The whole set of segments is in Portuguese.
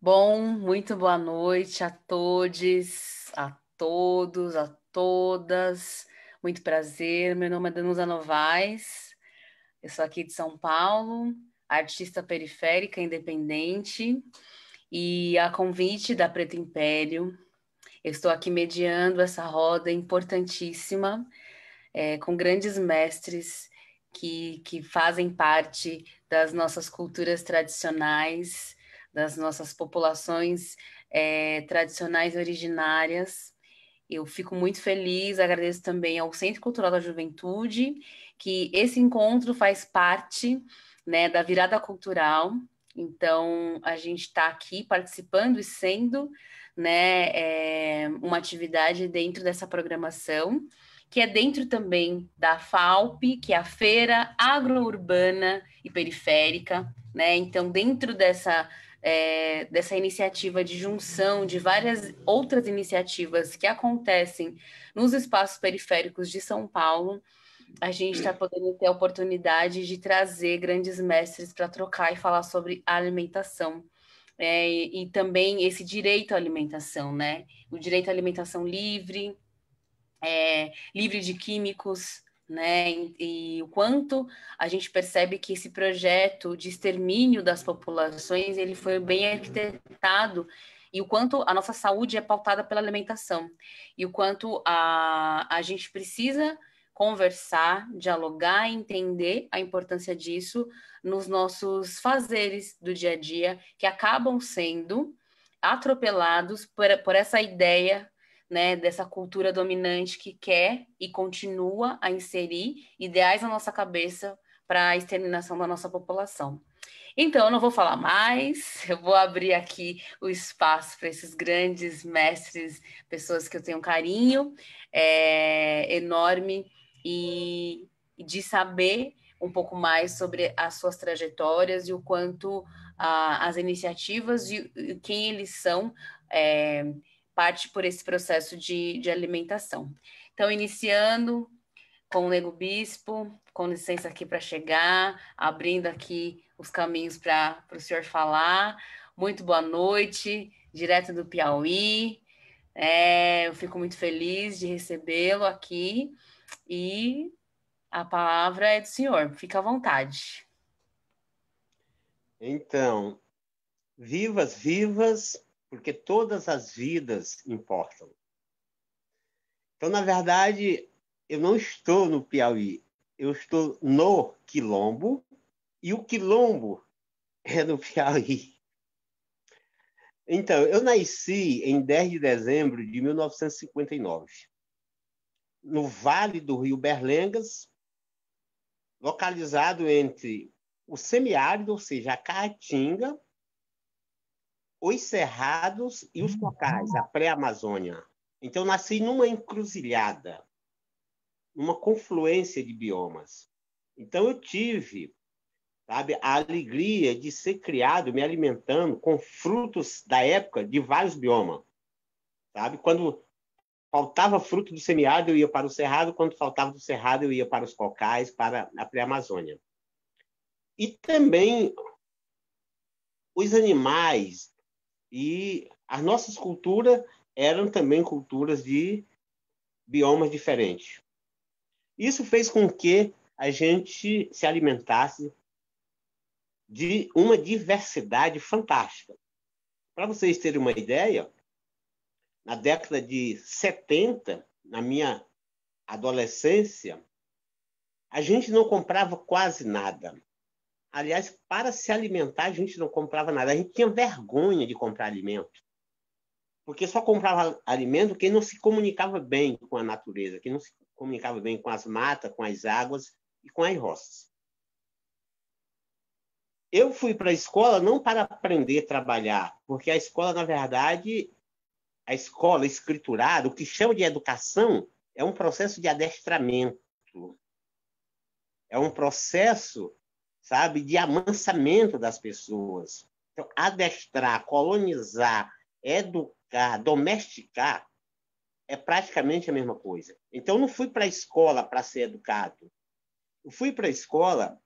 Bom, muito boa noite a todos, a todos, a todas. Muito prazer. Meu nome é Danusa Novaes. Eu sou aqui de São Paulo, artista periférica independente e a convite da Preto Império, eu estou aqui mediando essa roda importantíssima, com grandes mestres que fazem parte das nossas culturas tradicionais, das nossas populações tradicionais originárias. Eu fico muito feliz, agradeço também ao Centro Cultural da Juventude, que esse encontro faz parte, né, da virada cultural. Então, a gente está aqui participando e sendo, né, uma atividade dentro dessa programação, que é dentro também da FAUP, que é a Feira Agrourbana e Periférica, né? Então, dentro dessa iniciativa de junção de várias outras iniciativas que acontecem nos espaços periféricos de São Paulo, a gente está podendo ter a oportunidade de trazer grandes mestres para trocar e falar sobre alimentação. E também esse direito à alimentação, né? O direito à alimentação livre, livre de químicos, né? E o quanto a gente percebe que esse projeto de extermínio das populações ele foi bem arquitetado e o quanto a nossa saúde é pautada pela alimentação e o quanto a gente precisa conversar, dialogar, entender a importância disso nos nossos fazeres do dia a dia que acabam sendo atropelados por essa ideia, né, dessa cultura dominante que quer e continua a inserir ideais na nossa cabeça para a exterminação da nossa população. Então, eu não vou falar mais, eu vou abrir aqui o espaço para esses grandes mestres, pessoas que eu tenho um carinho enorme e de saber um pouco mais sobre as suas trajetórias e o quanto as iniciativas e quem eles são parte por esse processo de alimentação. Então, iniciando com o Nego Bispo, com licença aqui para chegar, abrindo aqui os caminhos para o senhor falar. Muito boa noite, direto do Piauí. Eu fico muito feliz de recebê-lo aqui e a palavra é do senhor. Fica à vontade. Então, vivas, vivas, porque todas as vidas importam. Então, na verdade, eu não estou no Piauí, eu estou no Quilombo, e o Quilombo é no Piauí. Então, eu nasci em 10 de dezembro de 1959, no Vale do Rio Berlengas, localizado entre o semiárido, ou seja, a Caatinga, os Cerrados e os Cocais, a pré-Amazônia. Então, nasci numa encruzilhada, numa confluência de biomas. Então, eu tive, sabe, a alegria de ser criado, me alimentando com frutos da época de vários biomas. Sabe? Quando faltava fruto do semiárido, eu ia para o Cerrado. Quando faltava do Cerrado, eu ia para os Cocais, para a pré-Amazônia. E também os animais e as nossas culturas eram também culturas de biomas diferentes. Isso fez com que a gente se alimentasse de uma diversidade fantástica. Para vocês terem uma ideia, na década de 70, na minha adolescência, a gente não comprava quase nada. Aliás, para se alimentar, a gente não comprava nada. A gente tinha vergonha de comprar alimento. Porque só comprava alimento quem não se comunicava bem com a natureza, quem não se comunicava bem com as matas, com as águas e com as roças. Eu fui para a escola não para aprender a trabalhar, porque a escola, na verdade, a escola escriturada, o que chama de educação, é um processo de adestramento. É um processo, sabe, de amansamento das pessoas. Então, adestrar, colonizar, educar, domesticar é praticamente a mesma coisa. Então, eu não fui para a escola para ser educado. Eu fui para a escola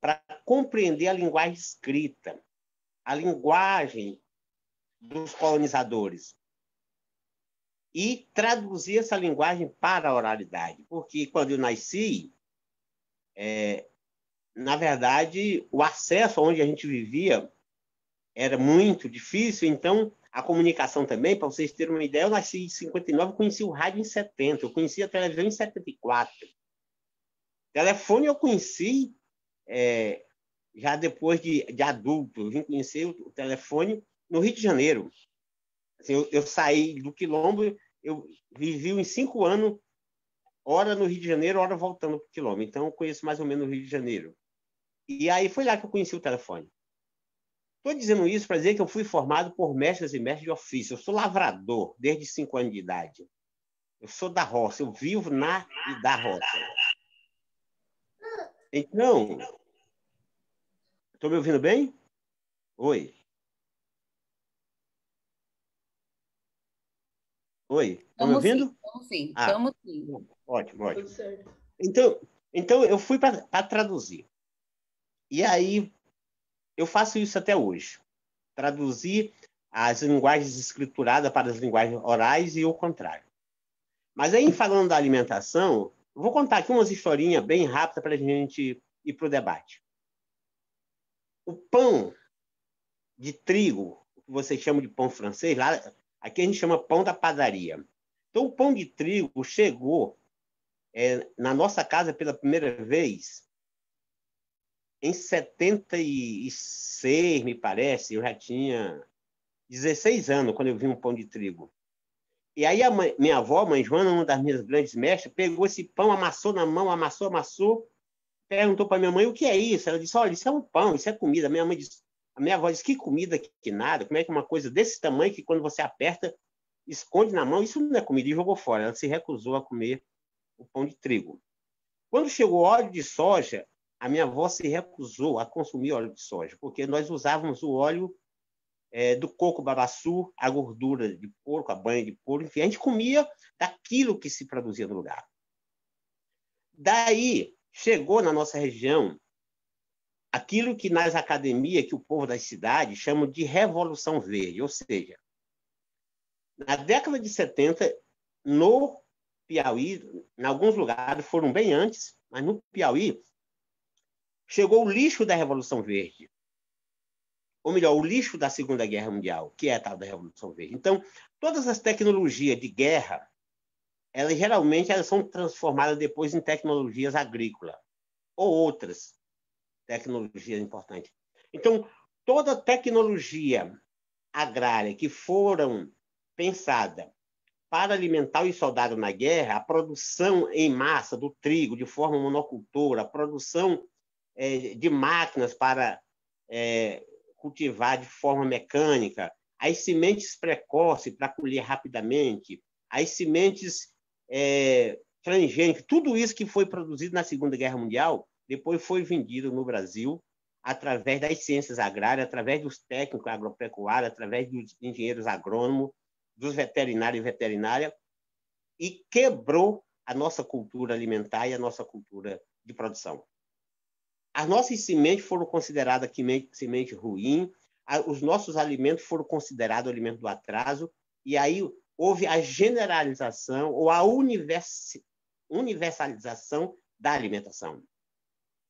para compreender a linguagem escrita, a linguagem dos colonizadores e traduzir essa linguagem para a oralidade. Porque quando eu nasci, na verdade, o acesso onde a gente vivia era muito difícil, então a comunicação também, para vocês terem uma ideia, eu nasci em 59, conheci o rádio em 70, eu conheci a televisão em 74. Telefone eu conheci já depois de adulto, eu vim conhecer o telefone no Rio de Janeiro. Assim, eu saí do Quilombo, eu vivi em 5 anos, hora no Rio de Janeiro, hora voltando para o Quilombo. Então, eu conheço mais ou menos o Rio de Janeiro. E aí foi lá que eu conheci o telefone. Estou dizendo isso para dizer que eu fui formado por mestres e mestres de ofício. Eu sou lavrador desde 5 anos de idade. Eu sou da roça, eu vivo na e da roça. Então, estou me ouvindo bem? Oi. Oi, estão me Estamos sim, ouvindo? estamos sim, Ah, estamos sim. ótimo, ótimo. Tudo certo. Então eu fui para traduzir. E aí, eu faço isso até hoje. Traduzir as linguagens escrituradas para as linguagens orais e o contrário. Mas aí, falando da alimentação, eu vou contar aqui umas historinhas bem rápidas para a gente ir para o debate. O pão de trigo, que vocês chamam de pão francês, lá, aqui a gente chama pão da padaria. Então, o pão de trigo chegou na nossa casa pela primeira vez em 76, me parece. Eu já tinha 16 anos quando eu vi um pão de trigo. E aí minha avó, mãe Joana, uma das minhas grandes mestras, pegou esse pão, amassou na mão, amassou, perguntou para minha mãe o que é isso. Ela disse: olha, isso é um pão, isso é comida. A minha avó disse: que comida, que nada, como é que uma coisa desse tamanho que quando você aperta, esconde na mão, isso não é comida, e jogou fora. Ela se recusou a comer o pão de trigo. Quando chegou o óleo de soja, a minha avó se recusou a consumir óleo de soja, porque nós usávamos o óleo do coco babaçu, a gordura de porco, a banha de porco, enfim, a gente comia daquilo que se produzia no lugar. Daí chegou na nossa região aquilo que nas academias, que o povo das cidades chamam de Revolução Verde, ou seja, na década de 70, no Piauí, em alguns lugares foram bem antes, mas no Piauí, chegou o lixo da Revolução Verde. Ou melhor, o lixo da Segunda Guerra Mundial, que é a tal da Revolução Verde. Então, todas as tecnologias de guerra, geralmente são transformadas depois em tecnologias agrícolas ou outras tecnologias importantes. Então, toda tecnologia agrária que foram pensada para alimentar os soldados na guerra, a produção em massa do trigo de forma monocultora, a produção de máquinas para cultivar de forma mecânica, as sementes precoces para colher rapidamente, as sementes transgênicas, tudo isso que foi produzido na Segunda Guerra Mundial, depois foi vendido no Brasil através das ciências agrárias, através dos técnicos agropecuários, através dos engenheiros agrônomos, dos veterinários e veterinárias, e quebrou a nossa cultura alimentar e a nossa cultura de produção. As nossas sementes foram consideradas semente ruim, os nossos alimentos foram considerados alimentos do atraso, e aí houve a generalização ou a universalização da alimentação.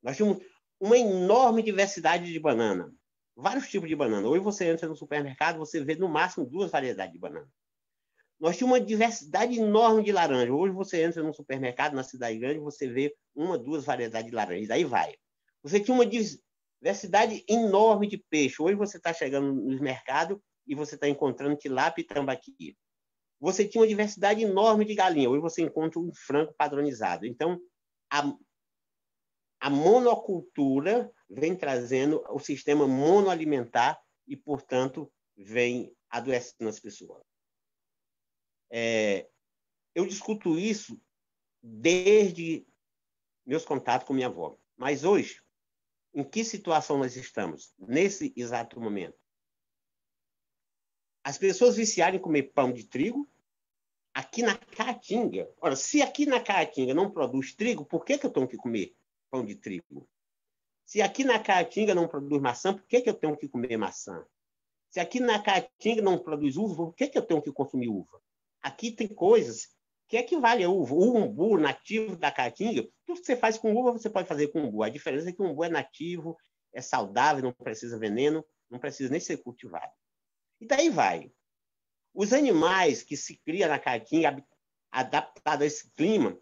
Nós tínhamos uma enorme diversidade de banana, vários tipos de banana. Hoje você entra no supermercado, você vê no máximo 2 variedades de banana. Nós tínhamos uma diversidade enorme de laranja. Hoje você entra no supermercado, na cidade grande, você vê 1, 2 variedades de laranja, e daí vai. Você tinha uma diversidade enorme de peixe. Hoje você está chegando nos mercados e você está encontrando tilápia e tambaqui. Você tinha uma diversidade enorme de galinha. Hoje você encontra um frango padronizado. Então, a monocultura vem trazendo o sistema monoalimentar e, portanto, vem adoecendo as pessoas. Eu discuto isso desde meus contatos com minha avó. Mas hoje, em que situação nós estamos nesse exato momento? As pessoas viciarem em comer pão de trigo. Aqui na Caatinga, ora, se aqui na Caatinga não produz trigo, por que eu tenho que comer pão de trigo? Se aqui na Caatinga não produz maçã, por que eu tenho que comer maçã? Se aqui na Caatinga não produz uva, por que eu tenho que consumir uva? Aqui tem coisas que equivalem a uva. O umbu nativo da Caatinga, tudo que você faz com uva, você pode fazer com umbu. A diferença é que o umbu é nativo, é saudável, não precisa veneno, não precisa nem ser cultivado. E daí vai. Os animais que se criam na Caatinga, adaptados a esse clima,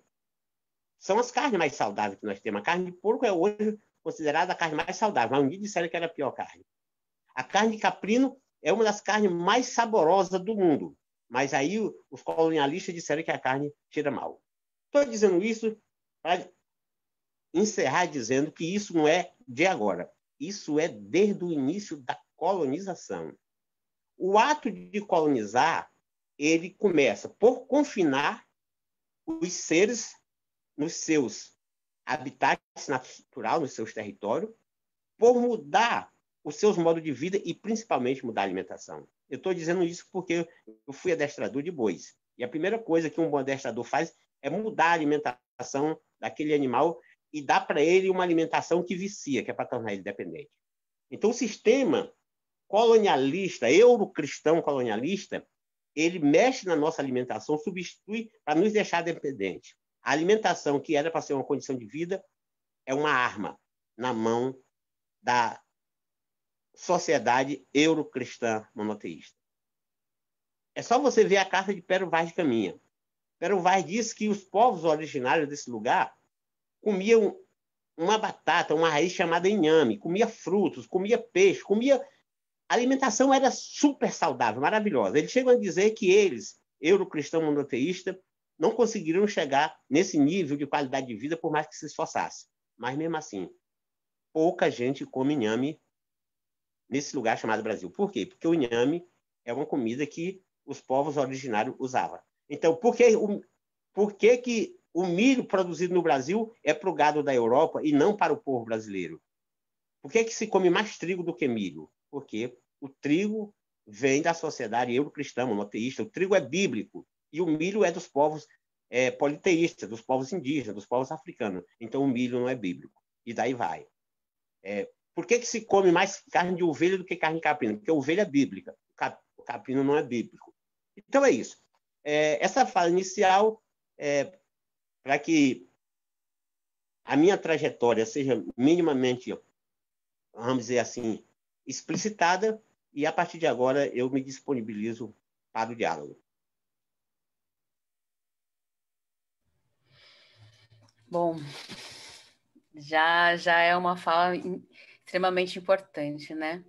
são as carnes mais saudáveis que nós temos. A carne de porco é hoje considerada a carne mais saudável, mas um dia disseram que era a pior carne. A carne de caprino é uma das carnes mais saborosas do mundo, mas aí os colonialistas disseram que a carne cheira mal. Estou dizendo isso para encerrar dizendo que isso não é de agora, isso é desde o início da colonização. O ato de colonizar, ele começa por confinar os seres nos seus habitats naturais, nos seus territórios, por mudar os seus modos de vida e principalmente mudar a alimentação. Eu estou dizendo isso porque eu fui adestrador de bois. E a primeira coisa que um bom adestrador faz é mudar a alimentação daquele animal e dar para ele uma alimentação que vicia, que é para tornar ele dependente. Então, o sistema colonialista, eurocristão colonialista, ele mexe na nossa alimentação, substitui para nos deixar dependentes. A alimentação, que era para ser uma condição de vida, é uma arma na mão da sociedade eurocristã monoteísta. É só você ver a carta de Pero Vaz de Caminha. Pero Vaz diz que os povos originários desse lugar comiam uma batata, uma raiz chamada inhame, comia frutos, comia peixe, comia... A alimentação era super saudável, maravilhosa. Eles chegam a dizer que eles, eurocristão monoteísta, não conseguiriam chegar nesse nível de qualidade de vida por mais que se esforçassem. Mas, mesmo assim, pouca gente come inhame nesse lugar chamado Brasil. Por quê? Porque o inhame é uma comida que os povos originários usavam. Então, por que o milho produzido no Brasil é para o gado da Europa e não para o povo brasileiro? Por que se come mais trigo do que milho? Porque o trigo vem da sociedade eurocristã, monoteísta. O trigo é bíblico e o milho é dos povos politeístas, dos povos indígenas, dos povos africanos. Então, o milho não é bíblico. E daí vai. Por que se come mais carne de ovelha do que carne de caprino? Porque a ovelha é bíblica, o caprino não é bíblico. Então é isso. Essa fala inicial é para que a minha trajetória seja minimamente, vamos dizer assim, explicitada, e a partir de agora eu me disponibilizo para o diálogo. Bom, já é uma fala extremamente importante, né?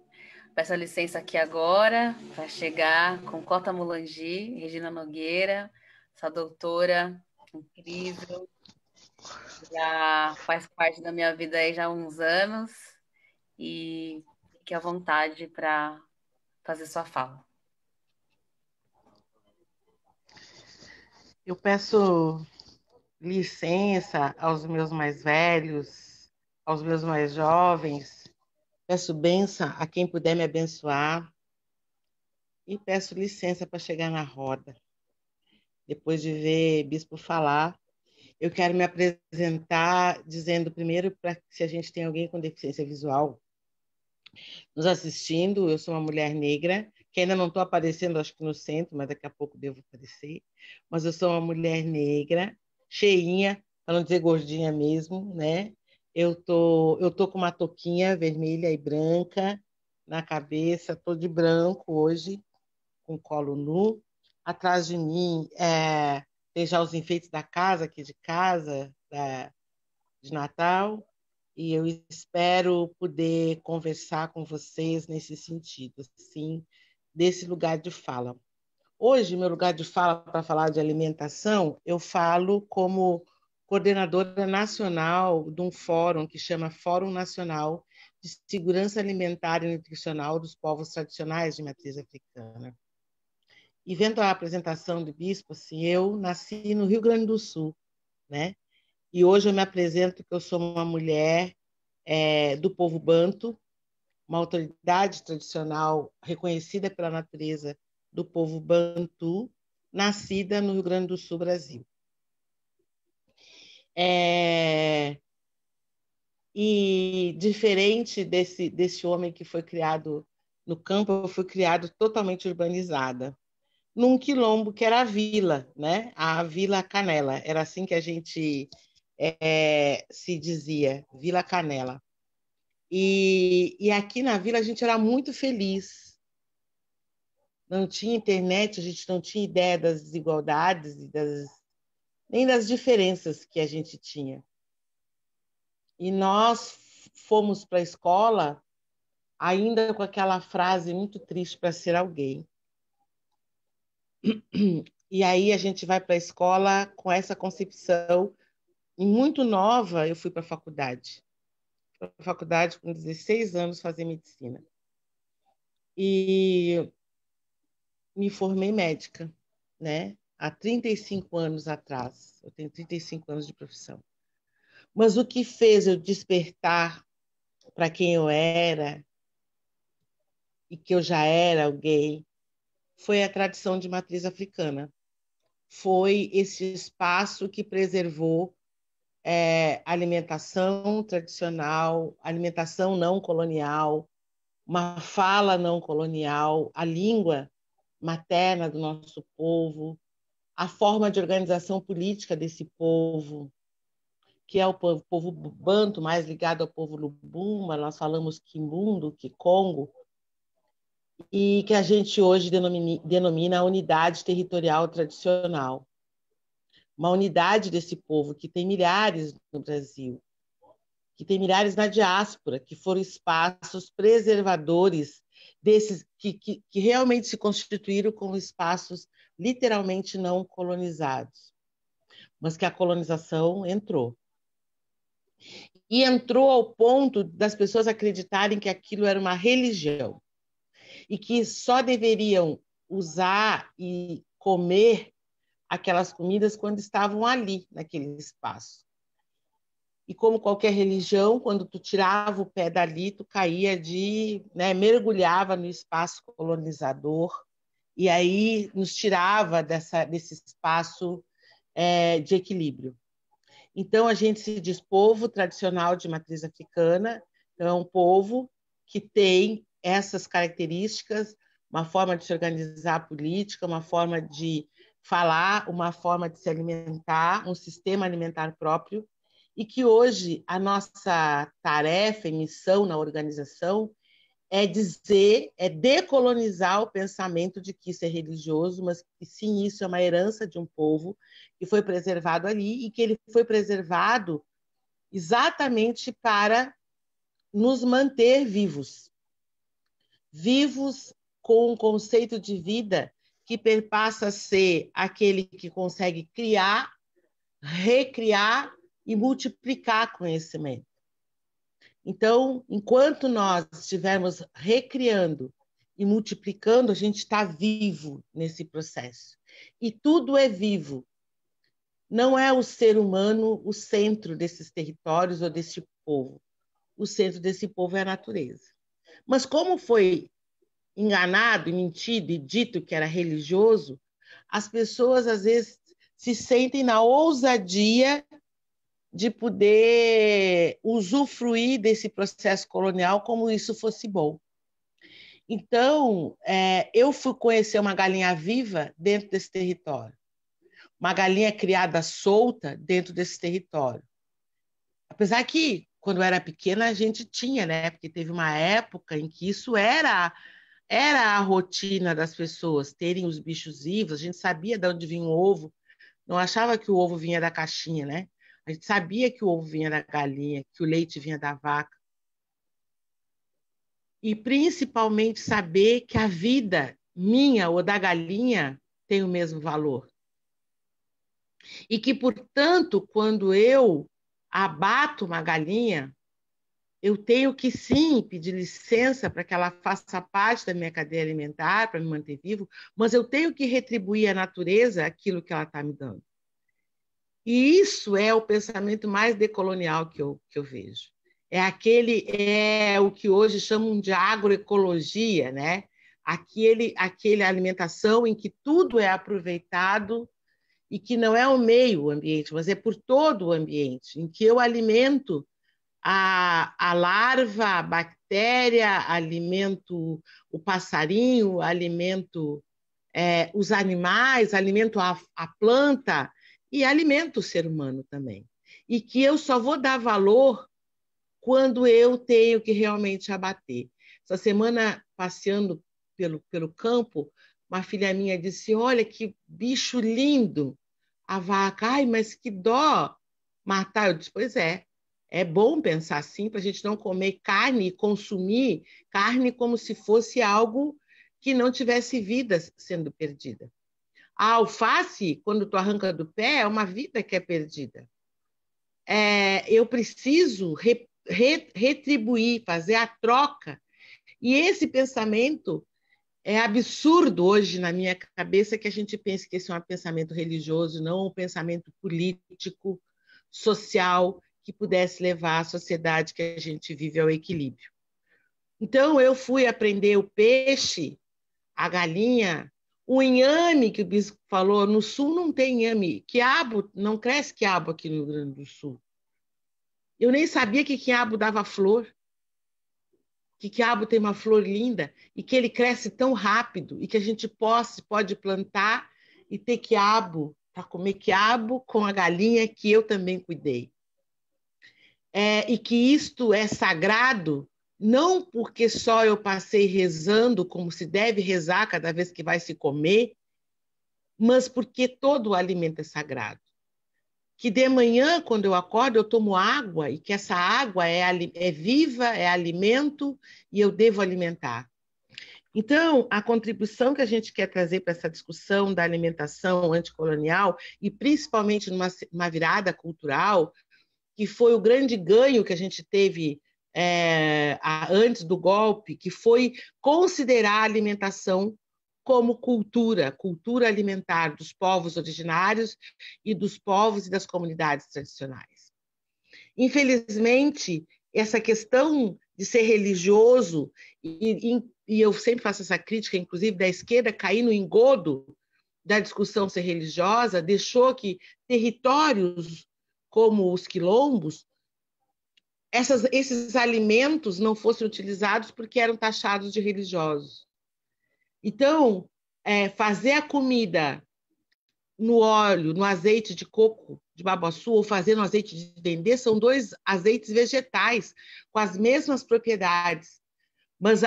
Peço licença aqui agora para chegar com Cota Mulangi, Regina Nogueira, essa doutora incrível, já faz parte da minha vida aí já há uns anos, e fique à vontade para fazer sua fala. Eu peço licença aos meus mais velhos, aos meus mais jovens, peço bênção a quem puder me abençoar e peço licença para chegar na roda. Depois de ver Bispo falar, eu quero me apresentar dizendo primeiro para se a gente tem alguém com deficiência visual nos assistindo. Eu sou uma mulher negra, que ainda não estou aparecendo, acho que no centro, mas daqui a pouco devo aparecer. Mas eu sou uma mulher negra, cheinha, para não dizer gordinha mesmo, né? Eu tô com uma touquinha vermelha e branca na cabeça, estou de branco hoje, com colo nu. Atrás de mim tem já os enfeites da casa, aqui de casa, de Natal, e eu espero poder conversar com vocês nesse sentido, assim, desse lugar de fala. Hoje, meu lugar de fala para falar de alimentação, eu falo como coordenadora nacional de um fórum que chama Fórum Nacional de Segurança Alimentar e Nutricional dos Povos Tradicionais de Matriz Africana. E vendo a apresentação do bispo, assim, eu nasci no Rio Grande do Sul, né? E hoje eu me apresento que eu sou uma mulher do povo banto, uma autoridade tradicional reconhecida pela natureza do povo bantu, nascida no Rio Grande do Sul, Brasil. E diferente desse homem que foi criado no campo, eu fui criada totalmente urbanizada, num quilombo que era a vila, né? A Vila Canela. Era assim que a gente se dizia, Vila Canela. E aqui na vila a gente era muito feliz. Não tinha internet, a gente não tinha ideia das desigualdades e nem das diferenças que a gente tinha. E nós fomos para a escola ainda com aquela frase muito triste para ser alguém. E aí a gente vai para a escola com essa concepção. E muito nova, eu fui para a faculdade. Para a faculdade com 16 anos fazer medicina. E me formei médica, né? Há 35 anos atrás. Eu tenho 35 anos de profissão. Mas o que fez eu despertar para quem eu era e que eu já era alguém foi a tradição de matriz africana. Foi esse espaço que preservou alimentação tradicional, alimentação não colonial, uma fala não colonial, a língua materna do nosso povo, a forma de organização política desse povo, que é o povo banto, mais ligado ao povo Lubumba, nós falamos Quimbundo, Kikongo, e que a gente hoje denomina a unidade territorial tradicional. Uma unidade desse povo que tem milhares no Brasil, que tem milhares na diáspora, que foram espaços preservadores desses que realmente se constituíram como espaços literalmente não colonizados, mas que a colonização entrou. E entrou ao ponto das pessoas acreditarem que aquilo era uma religião e que só deveriam usar e comer aquelas comidas quando estavam ali, naquele espaço. E como qualquer religião, quando tu tirava o pé dali, tu caía mergulhava no espaço colonizador, e aí nos tirava desse espaço de equilíbrio. Então, a gente se diz povo tradicional de matriz africana, então é um povo que tem essas características, uma forma de se organizar política, uma forma de falar, uma forma de se alimentar, um sistema alimentar próprio, e que hoje a nossa tarefa e missão na organização é decolonizar o pensamento de que isso é religioso, mas que sim, isso é uma herança de um povo que foi preservado ali e que ele foi preservado exatamente para nos manter vivos. Vivos com um conceito de vida que perpassa a ser aquele que consegue criar, recriar e multiplicar conhecimento. Então, enquanto nós estivermos recriando e multiplicando, a gente está vivo nesse processo. E tudo é vivo. Não é o ser humano o centro desses territórios ou desse povo. O centro desse povo é a natureza. Mas como foi enganado, mentido e dito que era religioso, as pessoas, às vezes, se sentem na ousadia de poder usufruir desse processo colonial como isso fosse bom. Então, eu fui conhecer uma galinha viva dentro desse território, uma galinha criada solta dentro desse território. Apesar que, quando eu era pequena, a gente tinha, né? Porque teve uma época em que isso era a rotina das pessoas, terem os bichos vivos, a gente sabia de onde vinha o ovo, não achava que o ovo vinha da caixinha, né? A gente sabia que o ovo vinha da galinha, que o leite vinha da vaca. E, principalmente, saber que a vida minha ou da galinha tem o mesmo valor. E que, portanto, quando eu abato uma galinha, eu tenho que, sim, pedir licença para que ela faça parte da minha cadeia alimentar, para me manter vivo, mas eu tenho que retribuir à natureza aquilo que ela está me dando. E isso é o pensamento mais decolonial que eu vejo. É o que hoje chamam de agroecologia, né? Aquele alimentação em que tudo é aproveitado e que não é o meio ambiente, mas é por todo o ambiente, em que eu alimento a larva, a bactéria, alimento o passarinho, alimento os animais, alimento a planta e alimento o ser humano também. E que eu só vou dar valor quando eu tenho que realmente abater. Essa semana, passeando pelo campo, uma filha minha disse, olha que bicho lindo, a vaca. Ai, mas que dó matar. Eu disse, pois é bom pensar assim, para a gente não comer carne e consumir carne como se fosse algo que não tivesse vida sendo perdida. A alface, quando tu arranca do pé, é uma vida que é perdida. Eu preciso retribuir, fazer a troca. E esse pensamento é absurdo hoje na minha cabeça, que a gente pense que esse é um pensamento religioso, não um pensamento político, social, que pudesse levar a sociedade que a gente vive ao equilíbrio. Então, eu fui aprender o peixe, a galinha, o inhame, que o bispo falou. No sul não tem inhame. Quiabo, não cresce quiabo aqui no Rio Grande do Sul. Eu nem sabia que quiabo dava flor, que quiabo tem uma flor linda e que ele cresce tão rápido e que a gente pode plantar e ter quiabo, para comer quiabo com a galinha que eu também cuidei. E que isto é sagrado, não porque só eu passei rezando como se deve rezar cada vez que vai se comer, mas porque todo o alimento é sagrado. Que de manhã, quando eu acordo, eu tomo água e que essa água é viva, é alimento e eu devo alimentar. Então, a contribuição que a gente quer trazer para essa discussão da alimentação anticolonial e principalmente numa virada cultural, que foi o grande ganho que a gente teve antes do golpe, que foi considerar a alimentação como cultura alimentar dos povos originários e dos povos e das comunidades tradicionais. Infelizmente, essa questão de ser religioso, e eu sempre faço essa crítica, inclusive da esquerda, cair no engodo da discussão ser religiosa, deixou que territórios como os quilombos, esses alimentos não fossem utilizados porque eram taxados de religiosos. Então, fazer a comida no óleo, no azeite de coco de babaçu, ou fazer no azeite de dendê, são dois azeites vegetais com as mesmas propriedades. Mas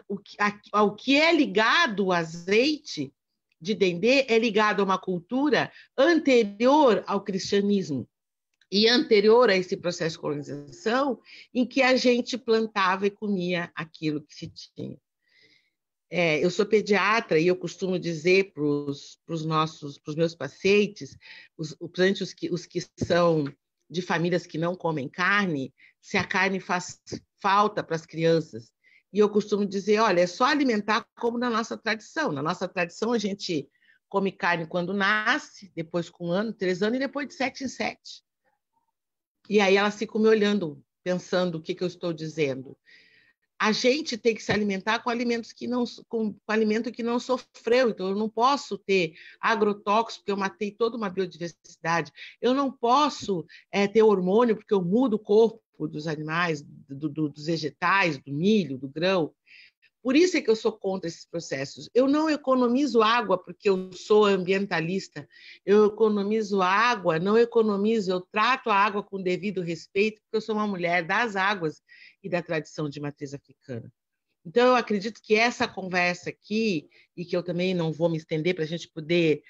o que é ligado ao azeite de dendê é ligado a uma cultura anterior ao cristianismo e anterior a esse processo de colonização, em que a gente plantava e comia aquilo que se tinha. Eu sou pediatra e eu costumo dizer para os meus pacientes, os que são de famílias que não comem carne, se a carne faz falta para as crianças. E eu costumo dizer, olha, é só alimentar como na nossa tradição. Na nossa tradição, a gente come carne quando nasce, depois com 1 ano, 3 anos, e depois de 7 em 7. E aí elas ficam me olhando, pensando o que eu estou dizendo. A gente tem que se alimentar com alimentos com alimento que não sofreu. Então, eu não posso ter agrotóxicos porque eu matei toda uma biodiversidade. Eu não posso ter hormônio porque eu mudo o corpo dos animais, dos vegetais, do milho, do grão. Por isso é que eu sou contra esses processos. Eu não economizo água porque eu sou ambientalista. Eu economizo água, não economizo, eu trato a água com devido respeito porque eu sou uma mulher das águas e da tradição de matriz africana. Então, eu acredito que essa conversa aqui, e que eu também não vou me estender para a gente poder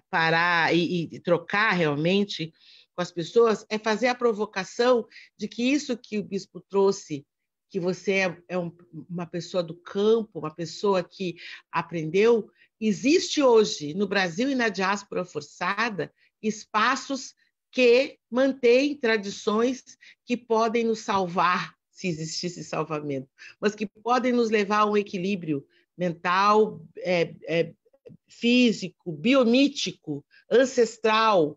parar e trocar realmente com as pessoas, é fazer a provocação de que isso que o bispo trouxe, que você uma pessoa do campo, uma pessoa que aprendeu, existe hoje, no Brasil e na diáspora forçada, espaços que mantêm tradições que podem nos salvar, se existisse salvamento, mas que podem nos levar a um equilíbrio mental, físico, biomítico, ancestral,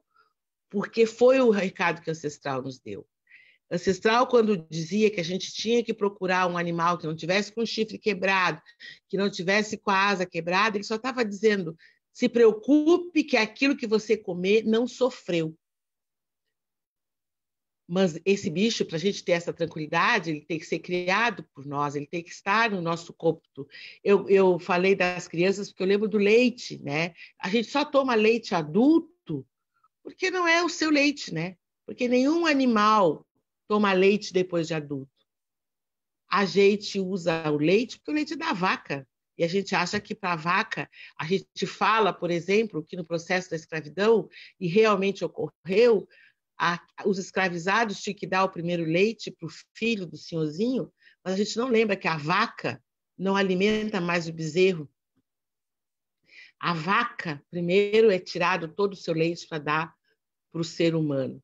porque foi o recado que o ancestral nos deu. Ancestral, quando dizia que a gente tinha que procurar um animal que não tivesse com o chifre quebrado, que não tivesse com a asa quebrada, ele só estava dizendo, se preocupe que aquilo que você comer não sofreu. Mas esse bicho, para a gente ter essa tranquilidade, ele tem que ser criado por nós, ele tem que estar no nosso cômputo. Eu falei das crianças porque eu lembro do leite, né? A gente só toma leite adulto porque não é o seu leite, né? Porque nenhum animal toma leite depois de adulto. A gente usa o leite porque o leite é da vaca. E a gente acha que para a vaca, a gente fala, por exemplo, que no processo da escravidão, e realmente ocorreu, os escravizados tinham que dar o primeiro leite para o filho do senhorzinho, mas a gente não lembra que a vaca não alimenta mais o bezerro. A vaca, primeiro, é tirado todo o seu leite para dar para o ser humano.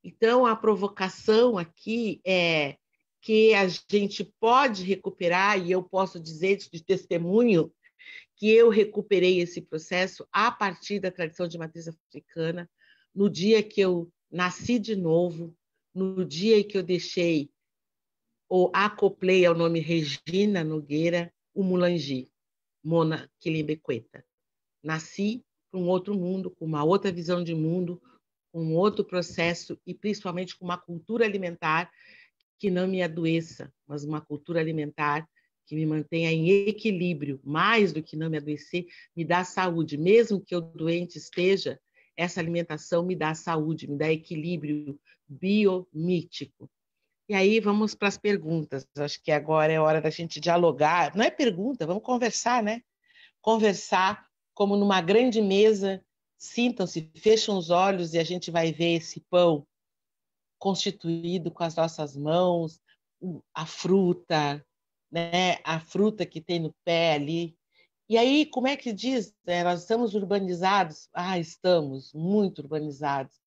Então, a provocação aqui é que a gente pode recuperar, e eu posso dizer de testemunho que eu recuperei esse processo a partir da tradição de matriz africana, no dia que eu nasci de novo, no dia que eu deixei ou acoplei ao nome Regina Nogueira o Mulangi, Mona Quilimbequeta. Nasci para um outro mundo, com uma outra visão de mundo, com um outro processo e principalmente com uma cultura alimentar que não me adoeça, mas uma cultura alimentar que me mantenha em equilíbrio, mais do que não me adoecer, me dá saúde. Mesmo que eu doente esteja, essa alimentação me dá saúde, me dá equilíbrio biomítico. E aí vamos para as perguntas. Acho que agora é hora da gente dialogar. Não é pergunta, vamos conversar, né? Conversar como numa grande mesa, sintam-se, fecham os olhos e a gente vai ver esse pão constituído com as nossas mãos, a fruta, né? A fruta que tem no pé ali. E aí, como é que diz? Nós estamos urbanizados? Ah, estamos muito urbanizados.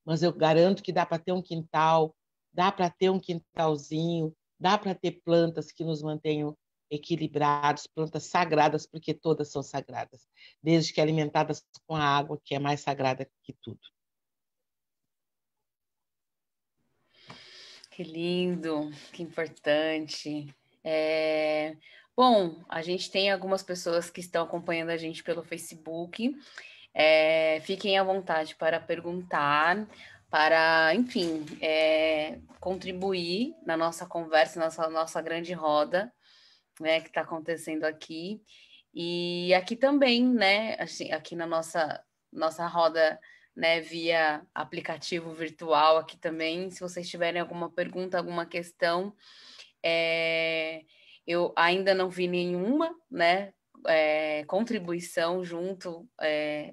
Mas eu garanto que dá para ter um quintal, dá para ter um quintalzinho, dá para ter plantas que nos mantenham equilibrados, plantas sagradas, porque todas são sagradas, desde que alimentadas com a água, que é mais sagrada que tudo. Que lindo, que importante. Bom, a gente tem algumas pessoas que estão acompanhando a gente pelo Facebook. Fiquem à vontade para perguntar, para, enfim, contribuir na nossa conversa, nossa grande roda, né, que está acontecendo aqui. E aqui também, né, assim, aqui na nossa roda, né, via aplicativo virtual aqui também, se vocês tiverem alguma pergunta, alguma questão, eu ainda não vi nenhuma, né, contribuição junto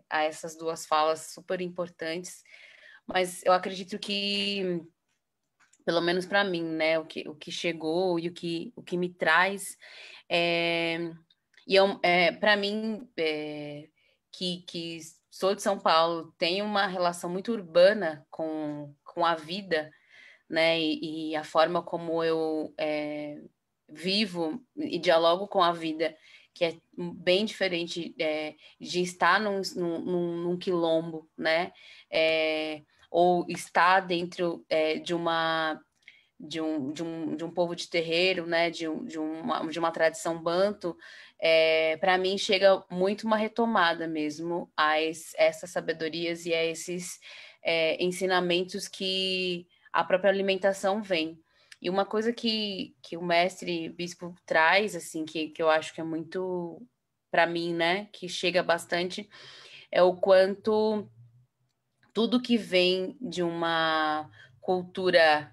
a essas duas falas super importantes, mas eu acredito que, pelo menos para mim, né, o que chegou e o que me traz para mim, que sou de São Paulo, tenho uma relação muito urbana com a vida, né? E a forma como eu vivo e dialogo com a vida, que é bem diferente de estar num quilombo, né? Ou estar dentro de um povo de terreiro, né, de uma tradição banto, para mim chega muito uma retomada mesmo a essas sabedorias e a esses ensinamentos que a própria alimentação vem. E uma coisa que o mestre Bispo traz, assim, que eu acho que é muito, para mim, né, que chega bastante, é o quanto tudo que vem de uma cultura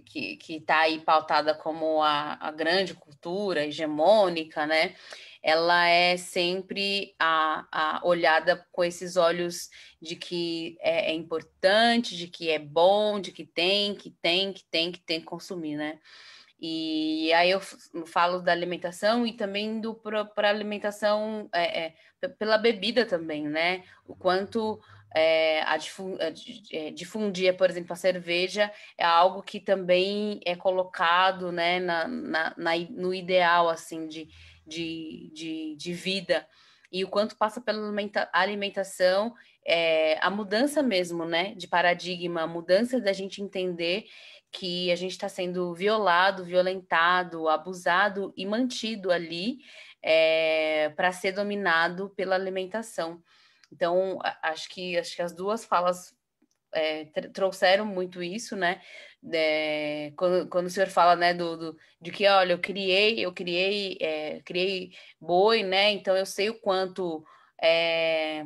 que está aí pautada como a grande cultura hegemônica, né? Ela é sempre olhada com esses olhos de que é importante, de que é bom, de que tem que consumir, né? E aí eu falo da alimentação e também para alimentação pela bebida também, né? O quanto difundir, por exemplo, a cerveja é algo que também é colocado, né, no ideal assim de vida. E o quanto passa pela alimentação, a mudança mesmo, né, de paradigma, a mudança da gente entender que a gente está sendo violado, violentado, abusado e mantido ali para ser dominado pela alimentação. Então, acho que as duas falas trouxeram muito isso, né? Quando o senhor fala, né, de que, olha, criei boi, né? Então eu sei o quanto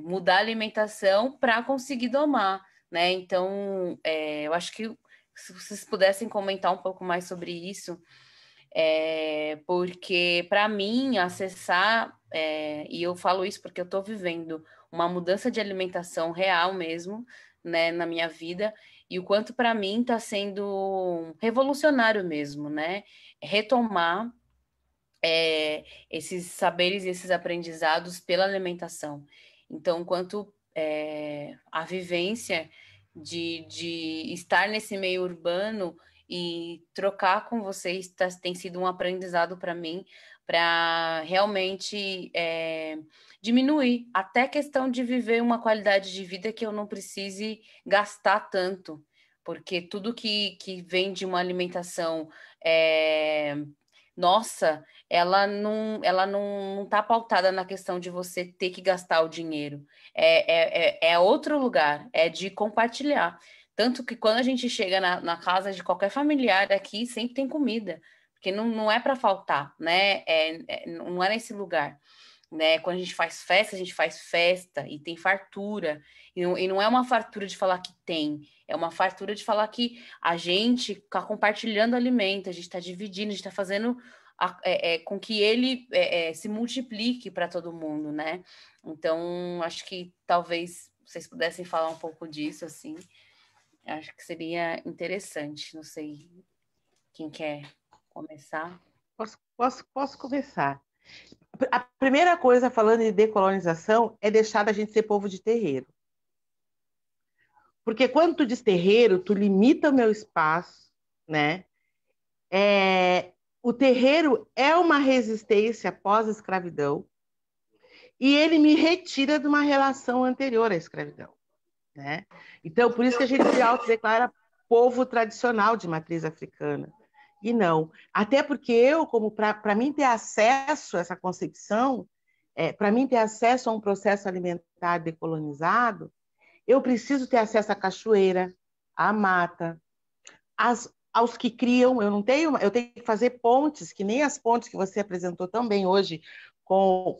mudar a alimentação para conseguir domar, né? Então, eu acho que se vocês pudessem comentar um pouco mais sobre isso, porque para mim acessar, e eu falo isso porque eu estou vivendo uma mudança de alimentação real mesmo, né, na minha vida, e o quanto para mim está sendo revolucionário mesmo, né? Retomar esses saberes e esses aprendizados pela alimentação. Então, quanto a vivência de estar nesse meio urbano e trocar com vocês tem sido um aprendizado para mim, para realmente diminuir até a questão de viver uma qualidade de vida que eu não precise gastar tanto, porque tudo que vem de uma alimentação nossa, ela não tá pautada na questão de você ter que gastar o dinheiro. É outro lugar, é de compartilhar. Tanto que quando a gente chega na casa de qualquer familiar aqui, sempre tem comida, porque não é para faltar, né? Não é nesse lugar. Né? Quando a gente faz festa e tem fartura. E não é uma fartura de falar que tem, é uma fartura de falar que a gente está compartilhando alimento, a gente está dividindo, a gente está fazendo com que ele se multiplique para todo mundo, né? Então, acho que talvez vocês pudessem falar um pouco disso, assim. Acho que seria interessante. Não sei quem quer começar. Posso começar. A primeira coisa, falando de decolonização, é deixar a gente ser povo de terreiro. Porque quando tu diz terreiro, tu limita o meu espaço, né? O terreiro é uma resistência pós-escravidão e ele me retira de uma relação anterior à escravidão, né? Então, por isso que a gente se autodeclara povo tradicional de matriz africana. E não. Até porque eu, como para mim ter acesso a essa concepção, para mim ter acesso a um processo alimentar decolonizado, eu preciso ter acesso à cachoeira, à mata, aos que criam. Eu tenho que fazer pontes, que nem as pontes que você apresentou também hoje, com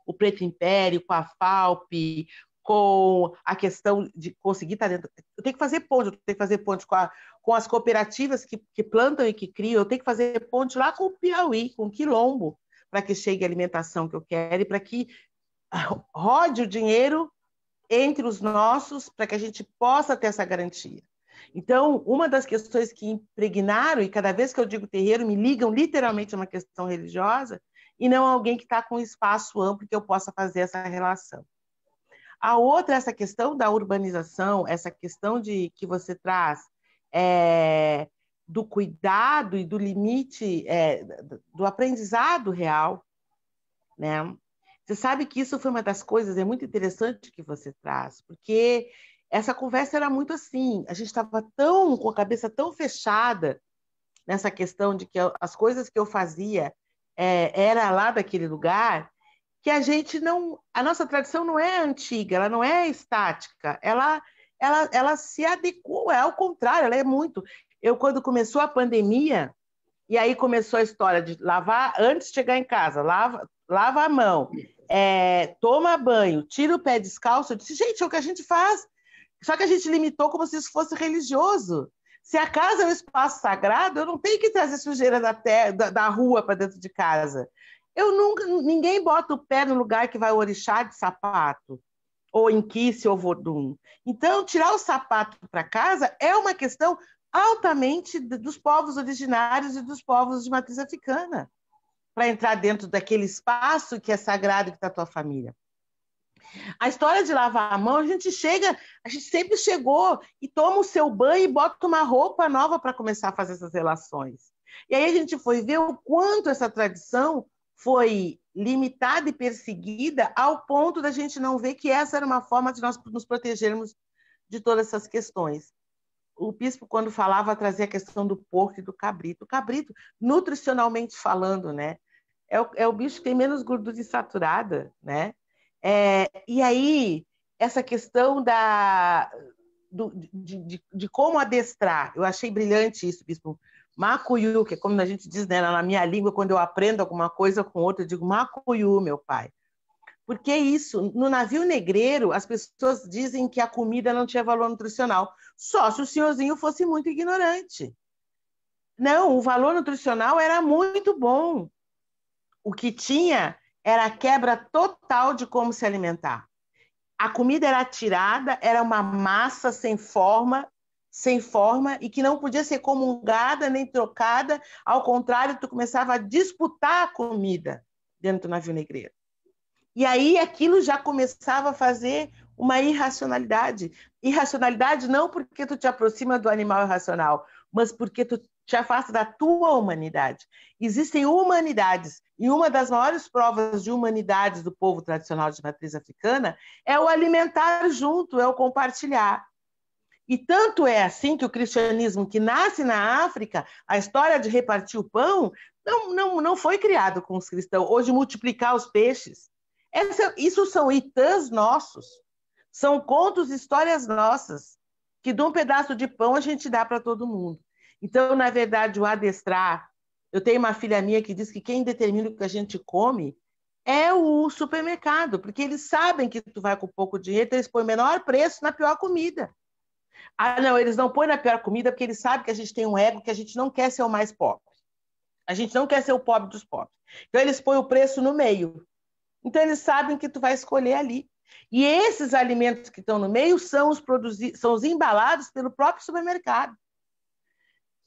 o Preto Império, com a FAUP, com a questão de conseguir estar dentro. Eu tenho que fazer ponte, eu tenho que fazer ponte com as cooperativas que plantam e que criam, eu tenho que fazer ponte lá com o Piauí, com o Quilombo, para que chegue a alimentação que eu quero e para que rode o dinheiro entre os nossos, para que a gente possa ter essa garantia. Então, uma das questões que impregnaram, e cada vez que eu digo terreiro, me ligam literalmente a uma questão religiosa, e não alguém que está com um espaço amplo que eu possa fazer essa relação. A outra é essa questão da urbanização, essa questão que você traz do cuidado e do limite, do aprendizado real, né? Você sabe que isso foi uma das coisas, é muito interessante que você traz, porque essa conversa era muito assim, a gente estava com a cabeça tão fechada nessa questão de que as coisas que eu fazia era lá daquele lugar, que a nossa tradição não é antiga, ela não é estática, ela se adequou, ao contrário, ela é muito. Quando começou a pandemia, e aí começou a história de lavar, antes de chegar em casa, lava a mão, toma banho, tira o pé descalço, eu disse, gente, é o que a gente faz, só que a gente limitou como se isso fosse religioso. Se a casa é um espaço sagrado, eu não tenho que trazer sujeira da rua para dentro de casa. Ninguém bota o pé no lugar que vai o orixá de sapato, ou inquice, ou vodum. Então, tirar o sapato para casa é uma questão altamente dos povos originários e dos povos de matriz africana, para entrar dentro daquele espaço que é sagrado que está a tua família. A história de lavar a mão, a gente sempre chegou e toma o seu banho e bota uma roupa nova para começar a fazer essas relações. E aí a gente foi ver o quanto essa tradição foi limitada e perseguida ao ponto da gente não ver que essa era uma forma de nós nos protegermos de todas essas questões. O bispo, quando falava, trazia a questão do porco e do cabrito. O cabrito, nutricionalmente falando, né, é o bicho que tem menos gordura insaturada, né? E aí, essa questão de como adestrar. Eu achei brilhante isso, Bispo. Macuyu, que é como a gente diz, né, na minha língua, quando eu aprendo alguma coisa com outra, eu digo Macuyu, meu pai. Porque isso, no navio negreiro, as pessoas dizem que a comida não tinha valor nutricional, só se o senhorzinho fosse muito ignorante. Não, o valor nutricional era muito bom. O que tinha era a quebra total de como se alimentar. A comida era tirada, era uma massa sem forma e que não podia ser comungada nem trocada. Ao contrário, tu começava a disputar a comida dentro do navio negreiro. E aí aquilo já começava a fazer uma irracionalidade. Irracionalidade não porque tu te aproxima do animal irracional, mas porque tu te afasta da tua humanidade. Existem humanidades, e uma das maiores provas de humanidades do povo tradicional de matriz africana é o alimentar junto, é o compartilhar. E tanto é assim que o cristianismo que nasce na África, a história de repartir o pão, não foi criado com os cristãos, ou de multiplicar os peixes. Isso são itãs nossos, são contos, histórias nossas, que de um pedaço de pão a gente dá para todo mundo. Então, na verdade, o adestrar... Eu tenho uma filha minha que diz que quem determina o que a gente come é o supermercado, porque eles sabem que tu vai com pouco dinheiro, então eles põem o menor preço na pior comida. Ah, não, eles não põem na pior comida porque eles sabem que a gente tem um ego, que a gente não quer ser o mais pobre. A gente não quer ser o pobre dos pobres. Então, eles põem o preço no meio. Então, eles sabem que tu vai escolher ali. E esses alimentos que estão no meio são os embalados pelo próprio supermercado.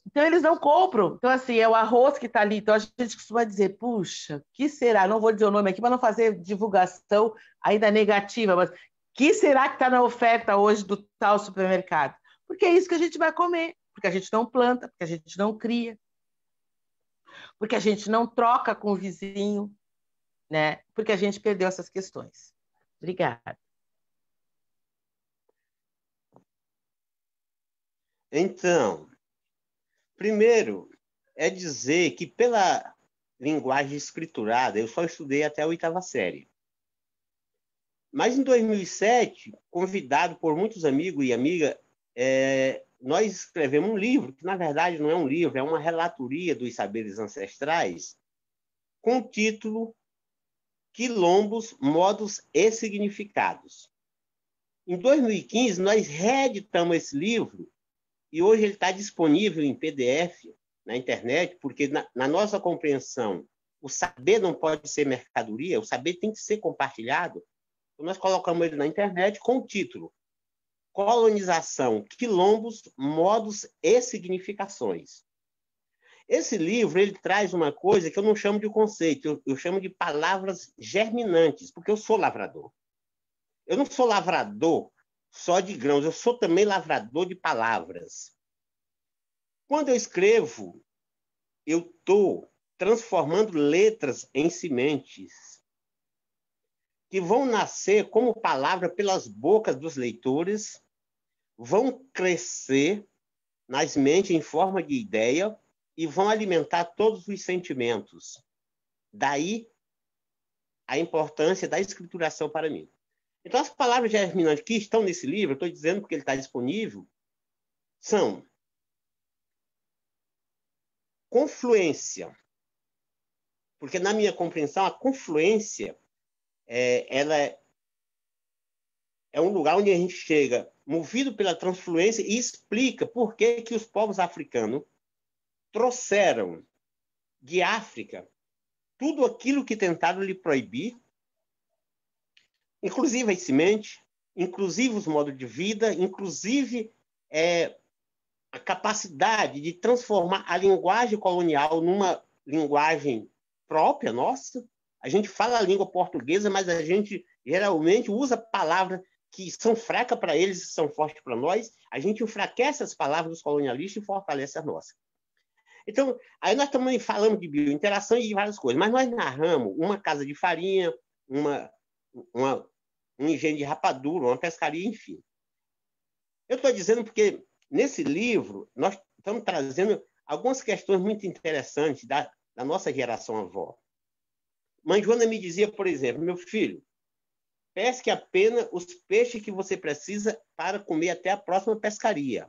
Então, eles não compram. Então, assim, é o arroz que está ali. Então, a gente costuma dizer, puxa, que será? Não vou dizer o nome aqui para não fazer divulgação ainda negativa, mas que será que está na oferta hoje do tal supermercado? Porque é isso que a gente vai comer. Porque a gente não planta, porque a gente não cria, porque a gente não troca com o vizinho, né? Porque a gente perdeu essas questões. Obrigada. Então, primeiro, é dizer que pela linguagem escriturada, eu só estudei até a 8ª série. Mas em 2007, convidado por muitos amigos e amigas, nós escrevemos um livro, que na verdade não é um livro, é uma relatoria dos saberes ancestrais, com o título Quilombos, Modos e Significados. Em 2015, nós reeditamos esse livro e hoje ele está disponível em PDF na internet, porque na nossa compreensão, o saber não pode ser mercadoria, o saber tem que ser compartilhado. Então, nós colocamos ele na internet com o título Colonização, Quilombos, Modos e Significações. Esse livro ele traz uma coisa que eu não chamo de conceito, eu chamo de palavras germinantes, porque eu sou lavrador. Eu não sou lavrador só de grãos, eu sou também lavrador de palavras. Quando eu escrevo, eu estou transformando letras em sementes que vão nascer como palavra pelas bocas dos leitores, vão crescer nas mentes em forma de ideia e vão alimentar todos os sentimentos. Daí a importância da escrituração para mim. Então, as palavras germinantes que estão nesse livro, eu estou dizendo porque ele está disponível, são confluência. Porque, na minha compreensão, a confluência ela é um lugar onde a gente chega movido pela transfluência e explica por que os povos africanos trouxeram de África tudo aquilo que tentaram lhe proibir, inclusive a semente, inclusive os modos de vida, inclusive a capacidade de transformar a linguagem colonial numa linguagem própria nossa. A gente fala a língua portuguesa, mas a gente geralmente usa palavras que são fracas para eles e são fortes para nós. A gente enfraquece as palavras dos colonialistas e fortalece as nossas. Então, aí nós também falamos de biointeração e de várias coisas, mas nós narramos uma casa de farinha, um engenho de rapadura, uma pescaria, enfim. Eu estou dizendo porque, nesse livro, nós estamos trazendo algumas questões muito interessantes da nossa geração avó. Mãe Joana me dizia, por exemplo, meu filho, pesque apenas os peixes que você precisa para comer até a próxima pescaria.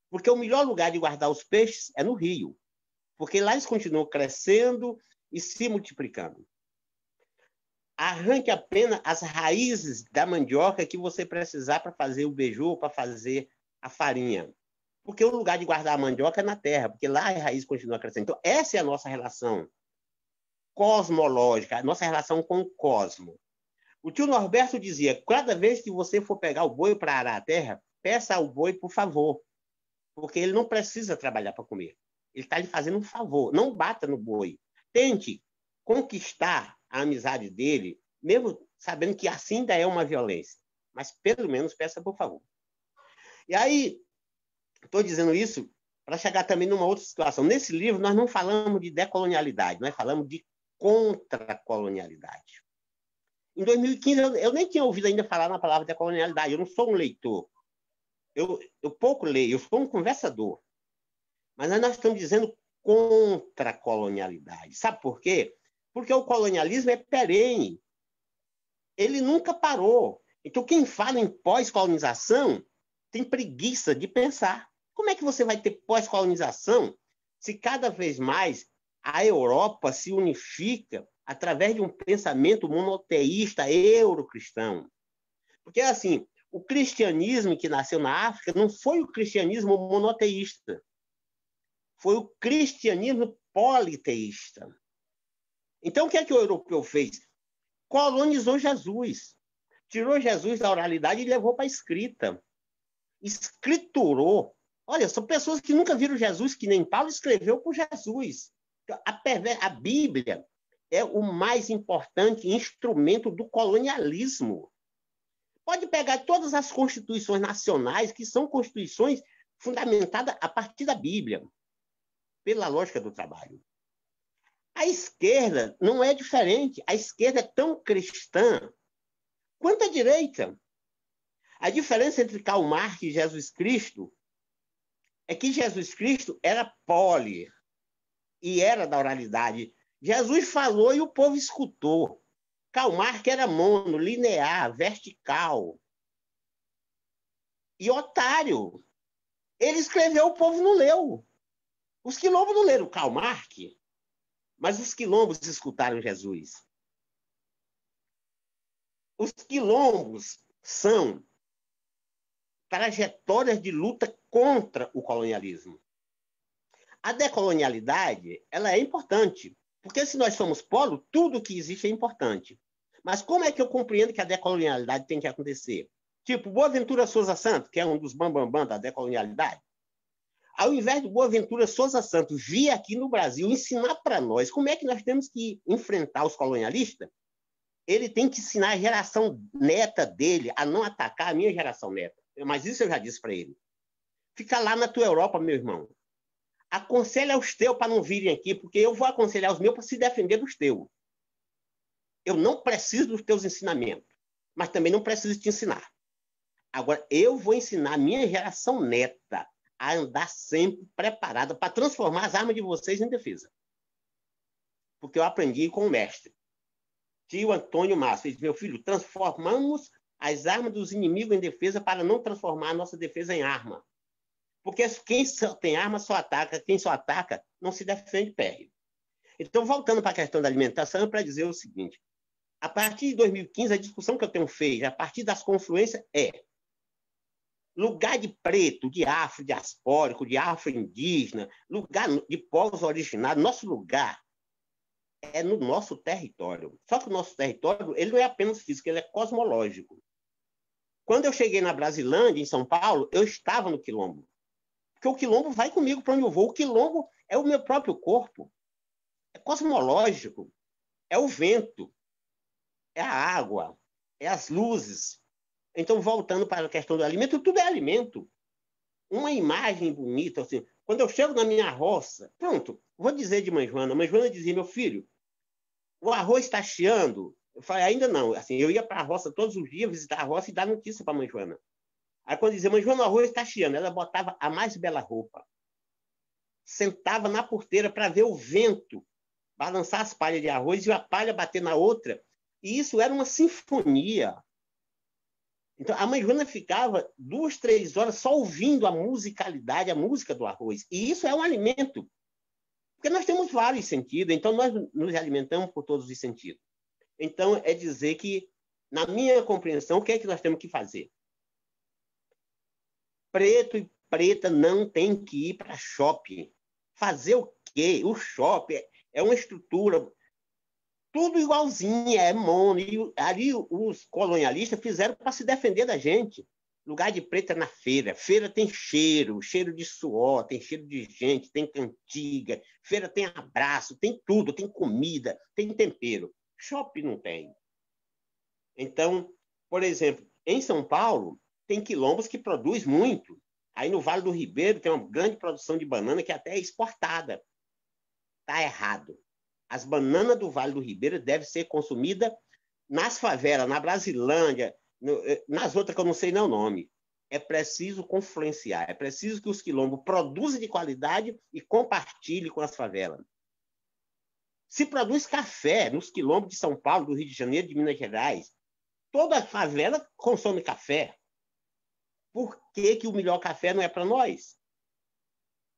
Porque o melhor lugar de guardar os peixes é no rio. Porque lá eles continuam crescendo e se multiplicando. Arranque apenas as raízes da mandioca que você precisar para fazer o beiju, para fazer a farinha. Porque o lugar de guardar a mandioca é na terra, porque lá a raiz continua crescendo. Então, essa é a nossa relação cosmológica, a nossa relação com o cosmo. O tio Norberto dizia, cada vez que você for pegar o boi para arar a terra, peça ao boi, por favor, porque ele não precisa trabalhar para comer. Ele está lhe fazendo um favor. Não bata no boi. Tente conquistar a amizade dele, mesmo sabendo que assim ainda é uma violência. Mas, pelo menos, peça por favor. E aí, estou dizendo isso para chegar também numa outra situação. Nesse livro, nós não falamos de decolonialidade, nós falamos de contracolonialidade. Em 2015, eu nem tinha ouvido ainda falar na palavra decolonialidade. Eu não sou um leitor. Eu pouco leio, eu sou um conversador. Mas nós estamos dizendo contracolonialidade. Sabe por quê? Porque o colonialismo é perene. Ele nunca parou. Então, quem fala em pós-colonização tem preguiça de pensar. Como é que você vai ter pós-colonização se cada vez mais a Europa se unifica através de um pensamento monoteísta eurocristão? Porque, assim, o cristianismo que nasceu na África não foi o cristianismo monoteísta. Foi o cristianismo politeísta. Então, o que é que o europeu fez? Colonizou Jesus. Tirou Jesus da oralidade e levou para a escrita. Escriturou. Olha, são pessoas que nunca viram Jesus, que nem Paulo escreveu por Jesus. A Bíblia é o mais importante instrumento do colonialismo. Pode pegar todas as constituições nacionais, que são constituições fundamentadas a partir da Bíblia, pela lógica do trabalho. A esquerda não é diferente. A esquerda é tão cristã quanto a direita. A diferença entre Karl Marx e Jesus Cristo é que Jesus Cristo era poli e era da oralidade. Jesus falou e o povo escutou. Karl Marx era mono, linear, vertical. E otário. Ele escreveu, o povo não leu. Os quilombos não leram Karl Marx, mas os quilombos escutaram Jesus. Os quilombos são trajetórias de luta contra o colonialismo. A decolonialidade, ela é importante, porque se nós somos polo, tudo que existe é importante. Mas como é que eu compreendo que a decolonialidade tem que acontecer? Tipo, Boaventura Souza Santos, que é um dos bambambam da decolonialidade, ao invés de Boaventura Souza Santos vir aqui no Brasil ensinar para nós como é que nós temos que enfrentar os colonialistas, ele tem que ensinar a geração neta dele a não atacar a minha geração neta. Mas isso eu já disse para ele. Fica lá na tua Europa, meu irmão. Aconselha os teus para não virem aqui, porque eu vou aconselhar os meus para se defender dos teus. Eu não preciso dos teus ensinamentos, mas também não preciso te ensinar. Agora, eu vou ensinar a minha geração neta a andar sempre preparada para transformar as armas de vocês em defesa. Porque eu aprendi com o mestre, tio Antônio Márcio. Ele disse, meu filho, transformamos as armas dos inimigos em defesa para não transformar a nossa defesa em arma. Porque quem só tem arma só ataca, quem só ataca não se defende, perde. Então, voltando para a questão da alimentação, para dizer o seguinte, a partir de 2015, a discussão que eu tenho feito, a partir das confluências, é lugar de preto, de afro-diaspórico, de afro-indígena, lugar de povos originários. Nosso lugar é no nosso território. Só que o nosso território ele não é apenas físico, ele é cosmológico. Quando eu cheguei na Brasilândia, em São Paulo, eu estava no quilombo. Porque o quilombo vai comigo para onde eu vou. O quilombo é o meu próprio corpo. É cosmológico. É o vento. É a água. É as luzes. Então, voltando para a questão do alimento, tudo é alimento. Uma imagem bonita, assim. Quando eu chego na minha roça, pronto, vou dizer de Mãe Joana. Mãe Joana dizia, meu filho, o arroz está chiando. Eu falei, ainda não. Assim, eu ia para a roça todos os dias, visitar a roça e dar notícia para a Mãe Joana. Aí quando dizia, Mãe Joana, o arroz está chiando, ela botava a mais bela roupa. Sentava na porteira para ver o vento balançar as palhas de arroz e a palha bater na outra. E isso era uma sinfonia. Então, a mãe Joana ficava 2, 3 horas só ouvindo a musicalidade, a música do arroz. E isso é um alimento, porque nós temos vários sentidos, então nós nos alimentamos por todos os sentidos. Então, é dizer que, na minha compreensão, o que é que nós temos que fazer? Preto e preta não tem que ir para shopping. Fazer o quê? O shopping é uma estrutura tudo igualzinha, é mono. E ali os colonialistas fizeram para se defender da gente. Lugar de preto é na feira. Feira tem cheiro, cheiro de suor, tem cheiro de gente, tem cantiga. Feira tem abraço, tem tudo, tem comida, tem tempero. Shopping não tem. Então, por exemplo, em São Paulo, tem quilombos que produz muito. Aí no Vale do Ribeiro tem uma grande produção de banana que até é exportada. Está errado. As bananas do Vale do Ribeiro devem ser consumidas nas favelas, na Brasilândia, nas outras que eu não sei nem o nome. É preciso confluenciar, é preciso que os quilombos produzam de qualidade e compartilhem com as favelas. Se produz café nos quilombos de São Paulo, do Rio de Janeiro, de Minas Gerais, toda favela consome café. Por que que o melhor café não é para nós?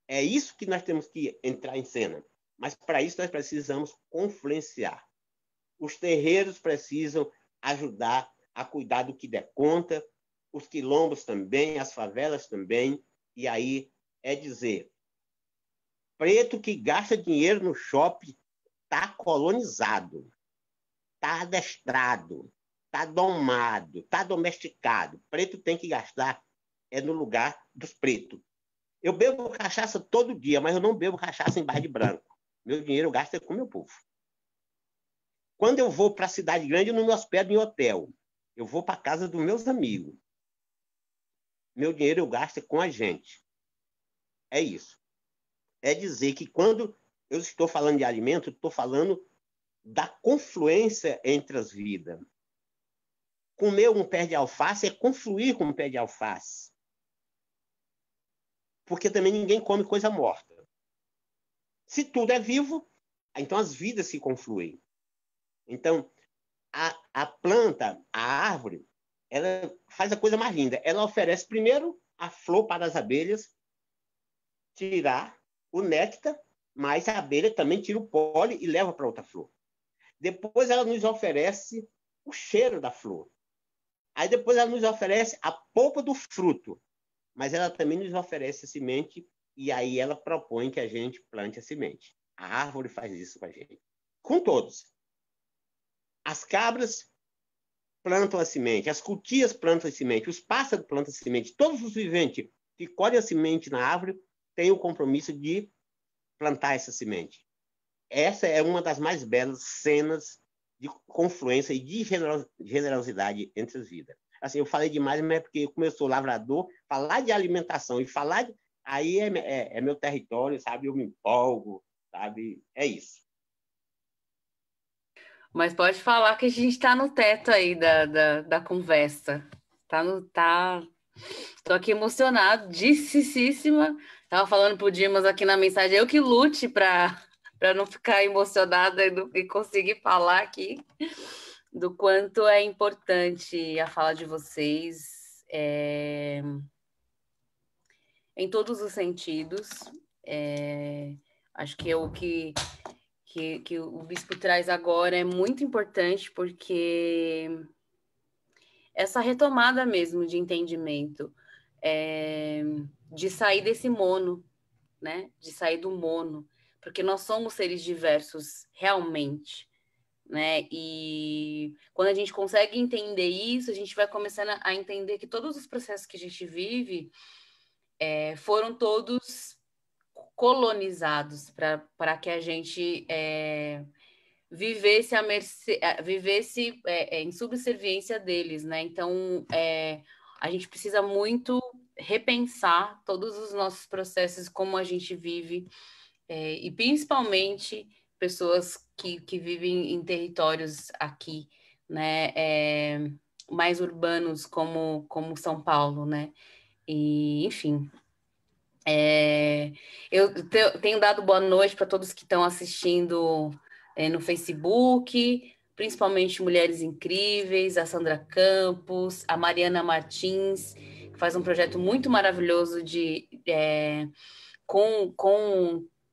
É isso que nós temos que entrar em cena. Mas, para isso, nós precisamos confluenciar. Os terreiros precisam ajudar a cuidar do que der conta, os quilombos também, as favelas também. E aí é dizer, preto que gasta dinheiro no shopping está colonizado, está adestrado, está domado, está domesticado. Preto tem que gastar no lugar dos pretos. Eu bebo cachaça todo dia, mas eu não bebo cachaça em bar de branco. Meu dinheiro eu gasto com o meu povo. Quando eu vou para a cidade grande, eu não me hospedo em hotel. Eu vou para a casa dos meus amigos. Meu dinheiro eu gasto com a gente. É isso. É dizer que quando eu estou falando de alimento, estou falando da confluência entre as vidas. Comer um pé de alface é confluir com um pé de alface. Porque também ninguém come coisa morta. Se tudo é vivo, então as vidas se confluem. Então, a planta, a árvore, ela faz a coisa mais linda. Ela oferece primeiro a flor para as abelhas tirar o néctar, mas a abelha também tira o pólen e leva para outra flor. Depois ela nos oferece o cheiro da flor. Aí depois ela nos oferece a polpa do fruto, mas ela também nos oferece a semente e aí ela propõe que a gente plante a semente. A árvore faz isso com a gente. Com todos. As cabras plantam a semente, as cutias plantam a semente, os pássaros plantam a semente, todos os viventes que colhem a semente na árvore têm o compromisso de plantar essa semente. Essa é uma das mais belas cenas de confluência e de generosidade entre as vidas. Assim, eu falei demais, mas é porque como eu sou lavrador, falar de alimentação e falar de... aí é meu território, sabe? Eu me empolgo, sabe? É isso. Mas pode falar que a gente está no teto aí da conversa. Tô aqui emocionadíssima. Tava falando pro Dimas aqui na mensagem, eu que lute para não ficar emocionada e conseguir falar aqui do quanto é importante a fala de vocês em todos os sentidos. Acho que é o que o Bispo traz agora é muito importante, porque essa retomada mesmo de entendimento, de sair desse mono, né? De sair do mono, porque nós somos seres diversos realmente, né? E quando a gente consegue entender isso, a gente vai começando a entender que todos os processos que a gente vive foram todos colonizados para que a gente vivesse em subserviência deles, né? Então, a gente precisa muito repensar todos os nossos processos, como a gente vive, e principalmente pessoas que vivem em territórios aqui, né? Mais urbanos, como São Paulo, né? E, enfim, eu tenho dado boa noite para todos que estão assistindo no Facebook, principalmente mulheres incríveis, a Sandra Campos, a Mariana Martins, que faz um projeto muito maravilhoso com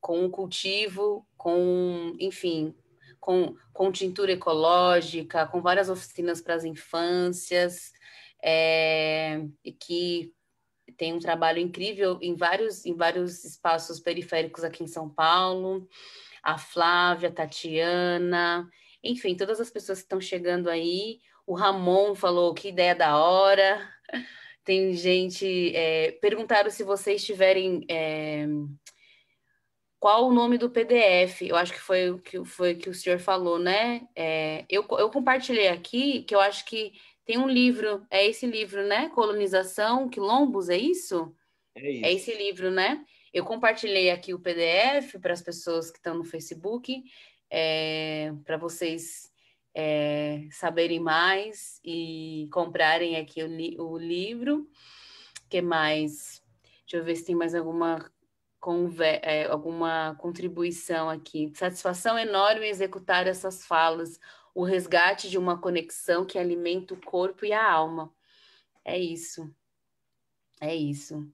o cultivo, enfim, com tintura ecológica, com várias oficinas para as infâncias, e que tem um trabalho incrível em vários espaços periféricos aqui em São Paulo. A Flávia, a Tatiana, enfim, todas as pessoas que estão chegando aí. O Ramon falou que ideia da hora. Tem gente. Perguntaram se vocês tiverem. Qual o nome do PDF? Eu acho que foi que o senhor falou, né? Eu compartilhei aqui que eu acho que tem um livro, é esse livro, né? Colonização, Quilombos, é isso? É É esse isso. livro, né? Eu compartilhei aqui o PDF para as pessoas que estão no Facebook, para vocês saberem mais e comprarem aqui o livro. O que mais? Deixa eu ver se tem mais alguma contribuição aqui. Satisfação enorme em executar essas falas, o resgate de uma conexão que alimenta o corpo e a alma. É isso, é isso.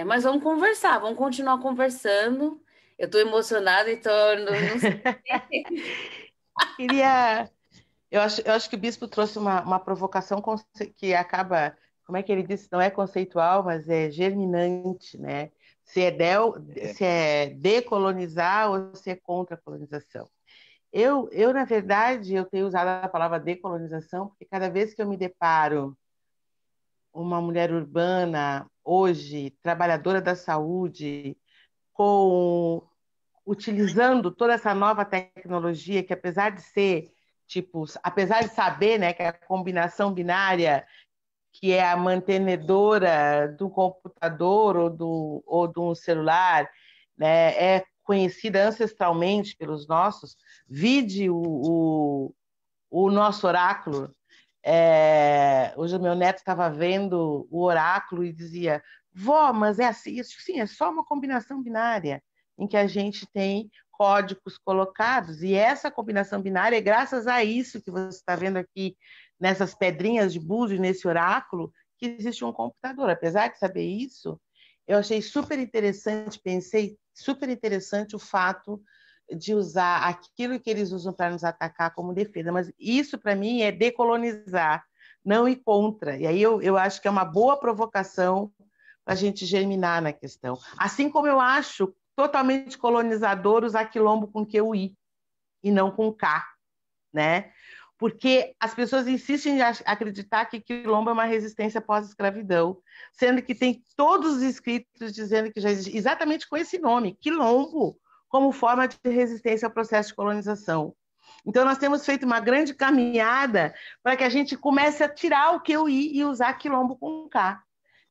Mas vamos conversar, vamos continuar conversando. Eu estou emocionada, então não sei. Queria. Eu acho que o bispo trouxe uma provocação que acaba, como é que ele disse? Não é conceitual, mas é germinante, né? Se é decolonizar ou se é contra a colonização. Na verdade, eu tenho usado a palavra decolonização porque cada vez que eu me deparo uma mulher urbana, hoje, trabalhadora da saúde, utilizando toda essa nova tecnologia que, apesar de ser, tipo, apesar de saber, né, que é a combinação binária, que é a mantenedora do computador ou do celular, né, é conhecida ancestralmente pelos nossos, vide o nosso oráculo. Hoje o meu neto estava vendo o oráculo e dizia: vó, mas é assim? Isso sim, é só uma combinação binária em que a gente tem códigos colocados, e essa combinação binária é graças a isso que você está vendo aqui nessas pedrinhas de búzio, nesse oráculo, que existe um computador. Apesar de saber isso, eu achei super interessante, pensei super interessante o fato de usar aquilo que eles usam para nos atacar como defesa, mas isso para mim é decolonizar, não ir contra. E aí eu acho que é uma boa provocação para a gente germinar na questão. Assim como eu acho totalmente colonizador usar quilombo com QI e não com K, né? Porque as pessoas insistem em acreditar que quilombo é uma resistência pós-escravidão, sendo que tem todos os escritos dizendo que já existe, exatamente com esse nome, quilombo, como forma de resistência ao processo de colonização. Então, nós temos feito uma grande caminhada para que a gente comece a tirar o QI e usar quilombo com K,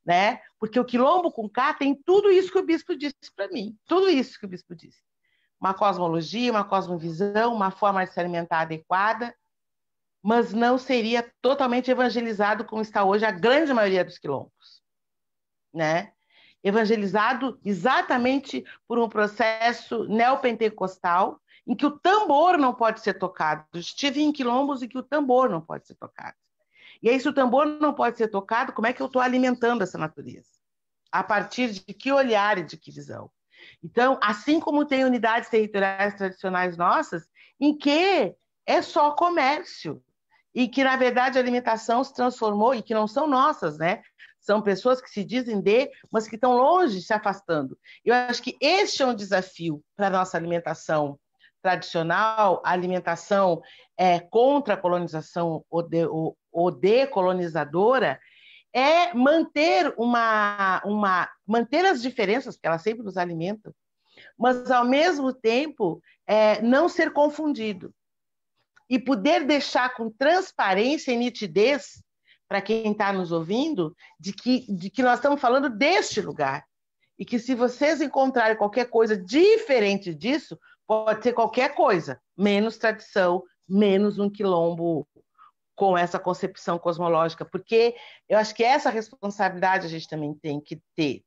né? Porque o quilombo com K tem tudo isso que o bispo disse para mim, tudo isso que o bispo disse. Uma cosmologia, uma cosmovisão, uma forma de se alimentar adequada, mas não seria totalmente evangelizado como está hoje a grande maioria dos quilombos, né? Evangelizado exatamente por um processo neopentecostal em que o tambor não pode ser tocado. Estive em quilombos em que o tambor não pode ser tocado. E aí, se o tambor não pode ser tocado, como é que eu estou alimentando essa natureza? A partir de que olhar e de que visão? Então, assim como tem unidades territoriais tradicionais nossas, em que é só comércio, e que, na verdade, a alimentação se transformou, e que não são nossas, né? São pessoas que se dizem mas que estão longe, se afastando. Eu acho que este é um desafio para a nossa alimentação tradicional, a alimentação contra a colonização ou decolonizadora, é manter as diferenças, porque elas sempre nos alimentam, mas, ao mesmo tempo, não ser confundido. E poder deixar com transparência e nitidez para quem está nos ouvindo de que nós estamos falando deste lugar. E que, se vocês encontrarem qualquer coisa diferente disso, pode ser qualquer coisa, menos tradição, menos um quilombo com essa concepção cosmológica, porque eu acho que essa responsabilidade a gente também tem que ter.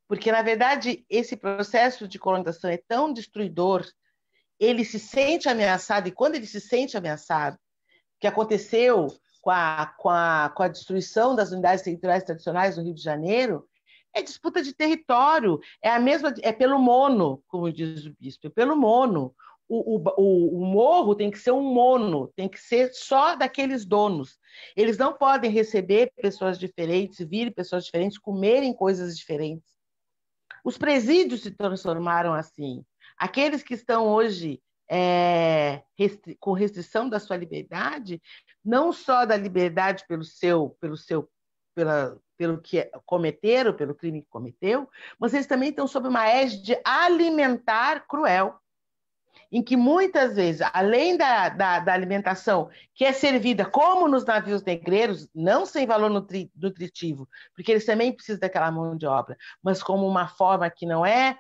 Porque, na verdade, esse processo de colonização é tão destruidor ele se sente ameaçado, e quando ele se sente ameaçado, que aconteceu com a destruição das unidades territoriais tradicionais do Rio de Janeiro, é disputa de território, é pelo mono, como diz o bispo, é pelo mono. O morro tem que ser um mono, tem que ser só daqueles donos. Eles não podem receber pessoas diferentes, vir pessoas diferentes, comerem coisas diferentes. Os presídios se transformaram assim. Aqueles que estão hoje com restrição da sua liberdade, não só da liberdade pelo que cometeram, pelo crime que cometeu, mas eles também estão sob uma égide alimentar cruel, em que muitas vezes, além da alimentação que é servida como nos navios negreiros, não sem valor nutritivo, porque eles também precisam daquela mão de obra, mas como uma forma que não é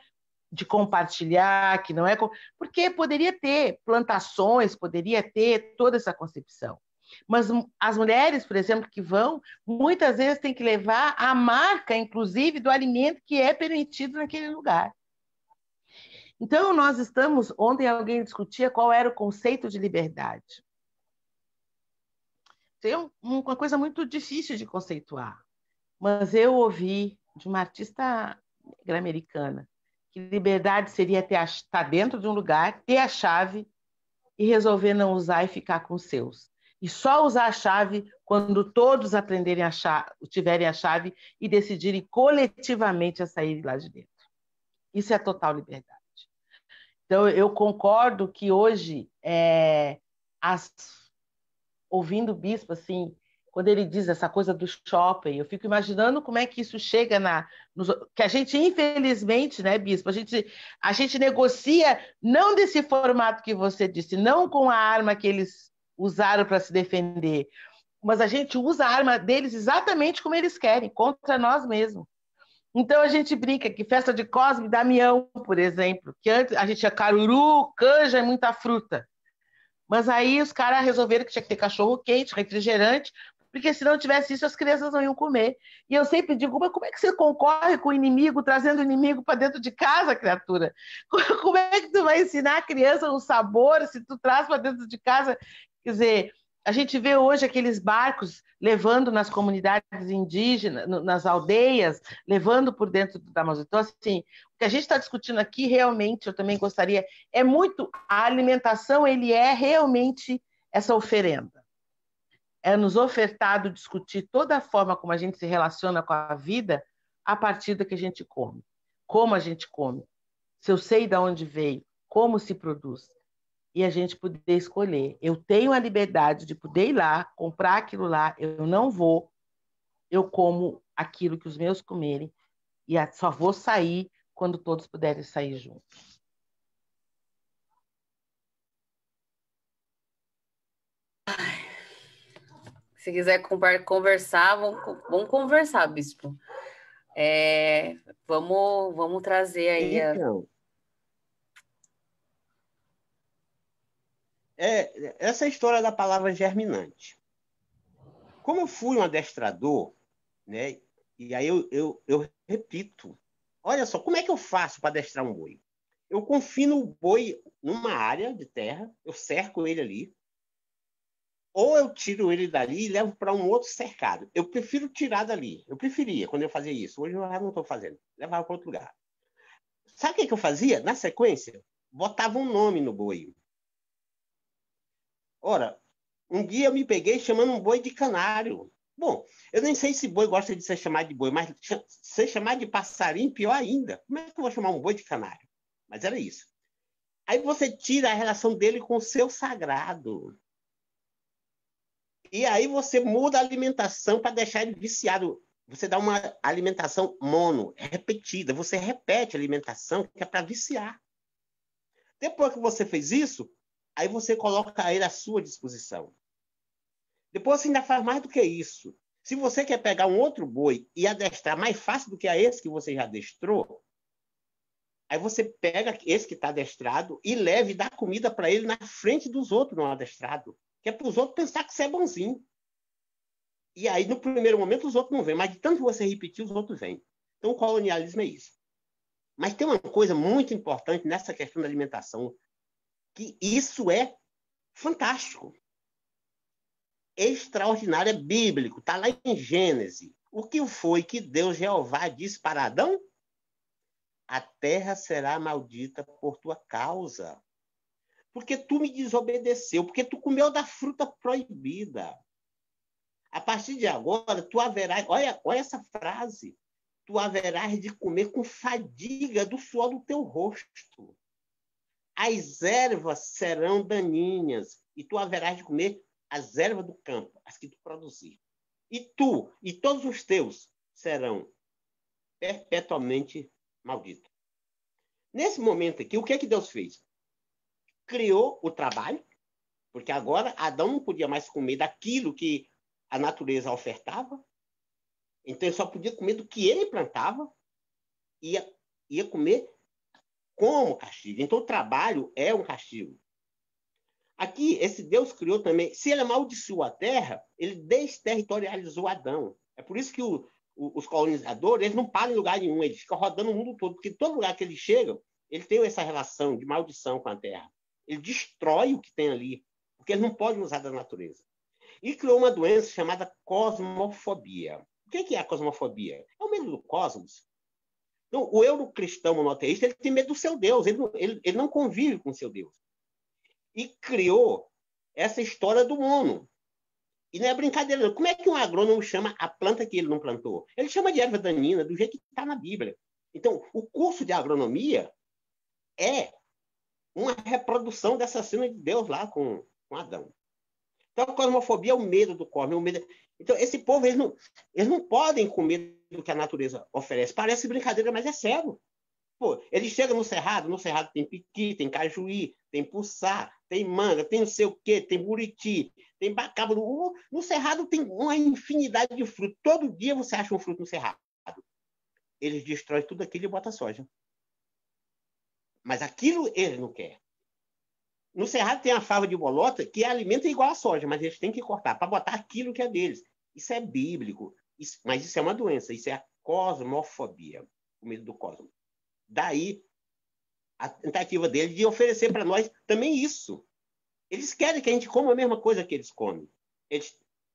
de compartilhar, que não é... Porque poderia ter plantações, poderia ter toda essa concepção. Mas as mulheres, por exemplo, que vão, muitas vezes têm que levar a marca, inclusive, do alimento que é permitido naquele lugar. Então, nós estamos... Ontem alguém discutia qual era o conceito de liberdade. É uma coisa muito difícil de conceituar. Mas eu ouvi de uma artista negra americana que liberdade seria estar dentro de um lugar, ter a chave e resolver não usar e ficar com os seus. E só usar a chave quando todos aprenderem tiverem a chave e decidirem coletivamente a sair lá de dentro. Isso é total liberdade. Então, eu concordo que hoje, ouvindo o bispo, assim, quando ele diz essa coisa do shopping, eu fico imaginando como é que isso chega que a gente, infelizmente, né, bispo, a gente negocia não desse formato que você disse, não com a arma que eles usaram para se defender, mas a gente usa a arma deles exatamente como eles querem, contra nós mesmos. Então a gente brinca que festa de Cosme e Damião, por exemplo, que antes a gente tinha caruru, canja e muita fruta. Mas aí os caras resolveram que tinha que ter cachorro quente, refrigerante, porque se não tivesse isso, as crianças não iam comer. E eu sempre digo, mas como é que você concorre com o inimigo, trazendo o inimigo para dentro de casa, criatura? Como é que tu vai ensinar a criança o sabor se tu traz para dentro de casa? Quer dizer, a gente vê hoje aqueles barcos levando nas comunidades indígenas, nas aldeias, levando por dentro da Amazônia. Então, assim, o que a gente está discutindo aqui, realmente, eu também gostaria, a alimentação, ele é realmente essa oferenda. É nos ofertado discutir toda a forma como a gente se relaciona com a vida a partir do que a gente come. Como a gente come. Se eu sei de onde veio, como se produz. E a gente poder escolher. Eu tenho a liberdade de poder ir lá, comprar aquilo lá, eu não vou, eu como aquilo que os meus comerem e só vou sair quando todos puderem sair juntos. Se quiser conversar, vamos conversar, bispo. Vamos trazer aí Então, essa história da palavra germinante. Como eu fui um adestrador, né, e aí eu repito, olha só, como é que eu faço para adestrar um boi? Eu confino o boi numa área de terra, eu cerco ele ali, ou eu tiro ele dali e levo para um outro cercado. Eu prefiro tirar dali. Eu preferia quando eu fazia isso. Hoje eu já não estou fazendo. Levava para outro lugar. Sabe o que eu fazia? Na sequência, botava um nome no boi. Ora, um dia eu me peguei chamando um boi de canário. Bom, eu nem sei se boi gosta de ser chamado de boi, mas ser chamado de passarinho, pior ainda. Como é que eu vou chamar um boi de canário? Mas era isso. Aí você tira a relação dele com o seu sagrado. E aí você muda a alimentação para deixar ele viciado. Você dá uma alimentação mono, repetida. Você repete a alimentação que é para viciar. Depois que você fez isso, aí você coloca ele à sua disposição. Depois você ainda faz mais do que isso. Se você quer pegar um outro boi e adestrar mais fácil do que esse que você já adestrou, aí você pega esse que está adestrado e leva e dá comida para ele na frente dos outros não adestrados. Que é para os outros pensar que você é bonzinho. E aí, no primeiro momento, os outros não vêm, mas de tanto você repetir, os outros vêm. Então, o colonialismo é isso. Mas tem uma coisa muito importante nessa questão da alimentação. que isso é fantástico, extraordinário, é bíblico, está lá em Gênesis. O que foi que Deus Jeová disse para Adão? A terra será maldita por tua causa, porque tu me desobedeceu, porque tu comeu da fruta proibida. A partir de agora, tu haverás, olha essa frase, tu haverás de comer com fadiga do suor do teu rosto. As ervas serão daninhas, e tu haverás de comer as ervas do campo, as que tu produzir. E tu e todos os teus serão perpetuamente malditos. Nesse momento aqui, o que é que Deus fez? Criou o trabalho, porque agora Adão não podia mais comer daquilo que a natureza ofertava, então ele só podia comer do que ele plantava, ia comer como castigo. Então o trabalho é um castigo. Aqui, esse Deus criou também, se ele amaldiçoou a terra, ele desterritorializou Adão. É por isso que os colonizadores, eles não param em lugar nenhum, eles ficam rodando o mundo todo, porque todo lugar que eles chegam, ele tem essa relação de maldição com a terra. Ele destrói o que tem ali, porque eles não podem usar da natureza. E criou uma doença chamada cosmofobia. O que é a cosmofobia? É o medo do cosmos. Então, o eurocristão monoteísta, ele tem medo do seu Deus, ele não convive com o seu Deus. E criou essa história do mono. E não é brincadeira, não. Como é que um agrônomo chama a planta que ele não plantou? Ele chama de erva danina, do jeito que está na Bíblia. Então, o curso de agronomia é uma reprodução dessa cena de Deus lá com Adão. Então, a cosmofobia é o medo do cosmos. O medo... Então, esse povo, eles não podem comer do que a natureza oferece. Parece brincadeira, mas é sério. Pô, eles chegam no Cerrado tem piqui, tem cajuí, tem puçá, tem manga, tem não sei o quê, tem buriti, tem bacaba. No Cerrado tem uma infinidade de frutos. Todo dia você acha um fruto no Cerrado. Eles destroem tudo aquilo e botam soja. Mas aquilo eles não querem. No Cerrado tem a fava de bolota que alimenta igual a soja, mas eles têm que cortar para botar aquilo que é deles. Isso é bíblico, mas isso é uma doença, isso é a cosmofobia, o medo do cosmos. Daí a tentativa dele de oferecer para nós também isso. Eles querem que a gente coma a mesma coisa que eles comem.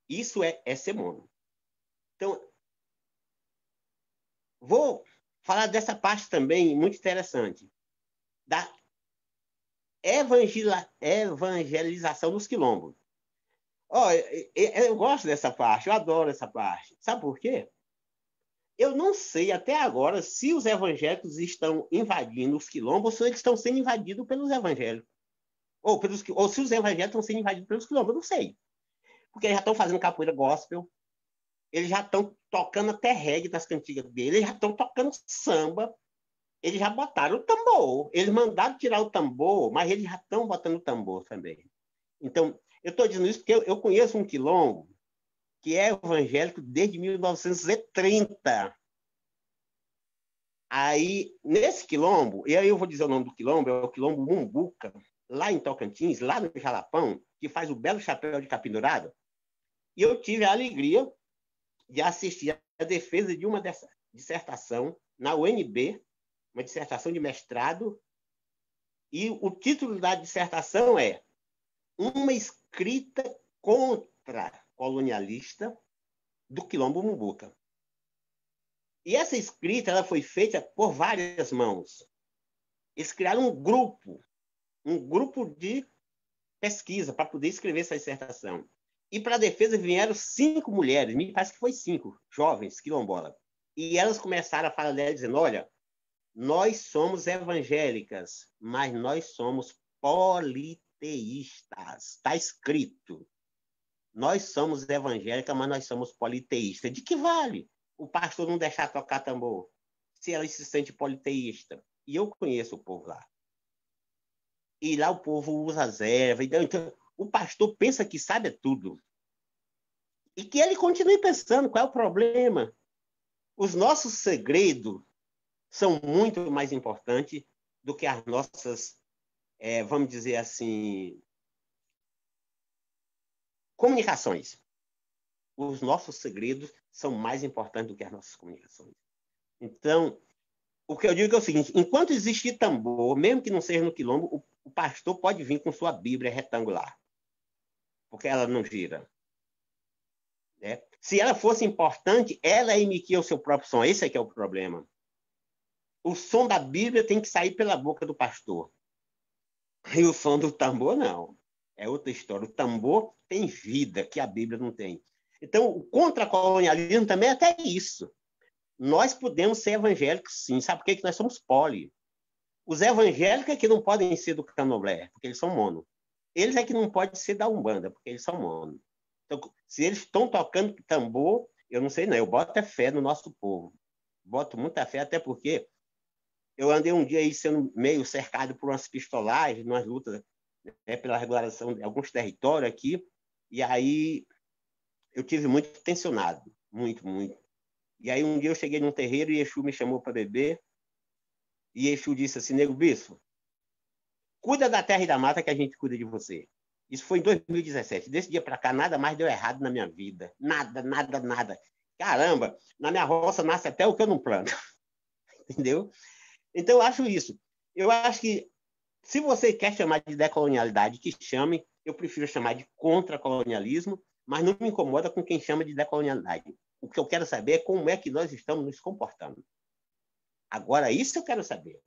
Isso é ser mono. Então, vou falar dessa parte também muito interessante, da evangelização dos quilombos. Eu gosto dessa parte, eu adoro essa parte. Sabe por quê? Eu não sei até agora se os evangélicos estão invadindo os quilombos ou se eles estão sendo invadidos pelos evangélicos. Ou se os evangélicos estão sendo invadidos pelos quilombos, eu não sei. Porque eles já estão fazendo capoeira gospel, eles já estão tocando até reggae nas cantigas deles, eles já estão tocando samba, eles já botaram o tambor. Eles mandaram tirar o tambor, mas eles já estão botando o tambor também. Então, eu estou dizendo isso porque eu conheço um quilombo que é evangélico desde 1930. Aí, nesse quilombo, e aí eu vou dizer o nome do quilombo, é o quilombo Mumbuca, lá em Tocantins, lá no Jalapão, que faz o belo chapéu de capim dourado, e eu tive a alegria de assistir a defesa de uma dissertação na UNB, uma dissertação de mestrado, e o título da dissertação é Uma escrita contra-colonialista do quilombo Mumbuca. E essa escrita ela foi feita por várias mãos. Eles criaram um grupo de pesquisa para poder escrever essa dissertação. E para a defesa vieram 5 mulheres, me parece que foi 5, jovens, quilombolas. E elas começaram a falar dela dizendo, olha, nós somos evangélicas, mas nós somos politeístas. Está escrito. Nós somos evangélicas, mas nós somos politeístas. De que vale o pastor não deixar tocar tambor se ela se sente politeísta? E eu conheço o povo lá. E lá o povo usa as ervas. Então, o pastor pensa que sabe tudo. E que ele continue pensando qual é o problema. Os nossos segredos são muito mais importantes do que as nossas, vamos dizer assim, comunicações. Os nossos segredos são mais importantes do que as nossas comunicações. Então, o que eu digo é o seguinte, enquanto existir tambor, mesmo que não seja no quilombo, o pastor pode vir com sua Bíblia retangular, porque ela não gira. Né? Se ela fosse importante, ela emitia o seu próprio som. Esse é que é o problema. O som da Bíblia tem que sair pela boca do pastor. E o som do tambor, não. É outra história. O tambor tem vida que a Bíblia não tem. Então, o contracolonialismo também é até isso. Nós podemos ser evangélicos, sim. Sabe por quê? Que nós somos poli. Os evangélicos é que não podem ser do candomblé, porque eles são mono. Eles é que não podem ser da Umbanda, porque eles são mono. Então, se eles estão tocando tambor, eu não sei não. Eu boto fé no nosso povo. Boto muita fé, até porque eu andei um dia aí sendo meio cercado por umas pistolagens, umas lutas, né, pela regularização de alguns territórios aqui, e aí eu tive muito tensionado, muito, muito. E aí um dia eu cheguei num terreiro e Exu me chamou para beber, e Exu disse assim, nego bispo, cuida da terra e da mata que a gente cuida de você. Isso foi em 2017. Desse dia para cá, nada mais deu errado na minha vida. Nada, nada, nada. Caramba, na minha roça nasce até o que eu não planto. Entendeu? Então, eu acho isso. Eu acho que, se você quer chamar de decolonialidade, que chame. Eu prefiro chamar de contracolonialismo, mas não me incomoda com quem chama de decolonialidade. O que eu quero saber é como é que nós estamos nos comportando. Agora, isso eu quero saber.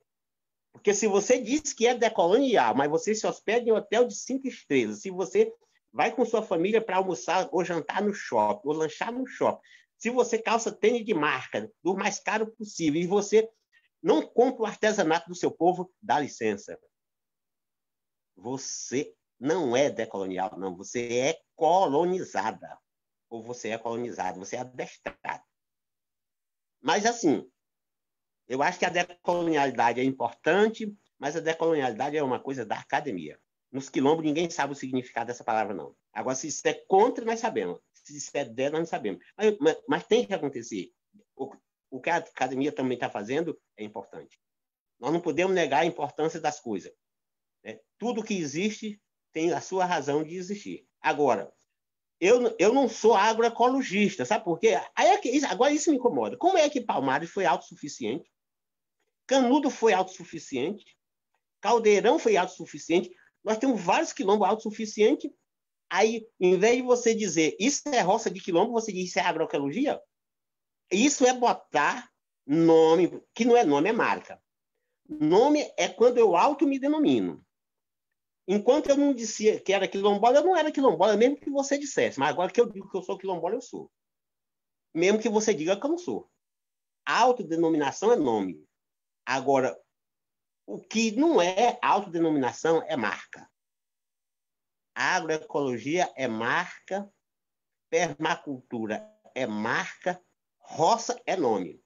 Porque se você diz que é decolonial, mas você se hospeda em um hotel de 5 estrelas, se você vai com sua família para almoçar ou jantar no shopping, ou lanchar no shopping, se você calça tênis de marca, do mais caro possível, e você não compra o artesanato do seu povo, dá licença. Você não é decolonial, não. Você é colonizada. Ou você é colonizado, você é adestrado. Mas, assim, eu acho que a decolonialidade é importante, mas a decolonialidade é uma coisa da academia. Nos quilombos, ninguém sabe o significado dessa palavra, não. Agora, se isso é contra, nós sabemos. Se isso é de, nós não sabemos. Mas tem que acontecer. O que a academia também está fazendo é importante. Nós não podemos negar a importância das coisas. Né? Tudo que existe tem a sua razão de existir. Agora, eu não sou agroecologista, sabe por quê? Agora isso me incomoda. Como é que Palmares foi autossuficiente? Canudo foi autossuficiente? Caldeirão foi autossuficiente? Nós temos vários quilombos autossuficientes. Aí, em vez de você dizer isso é roça de quilombo, você diz isso é agroecologia? Isso é botar nome, que não é nome, é marca. Nome é quando eu auto me denomino. Enquanto eu não dizia que era quilombola, eu não era quilombola, mesmo que você dissesse. Mas agora que eu digo que eu sou quilombola, eu sou. Mesmo que você diga que eu não sou. A autodenominação é nome. Agora, o que não é autodenominação é marca. A agroecologia é marca, permacultura é marca, roça é nome.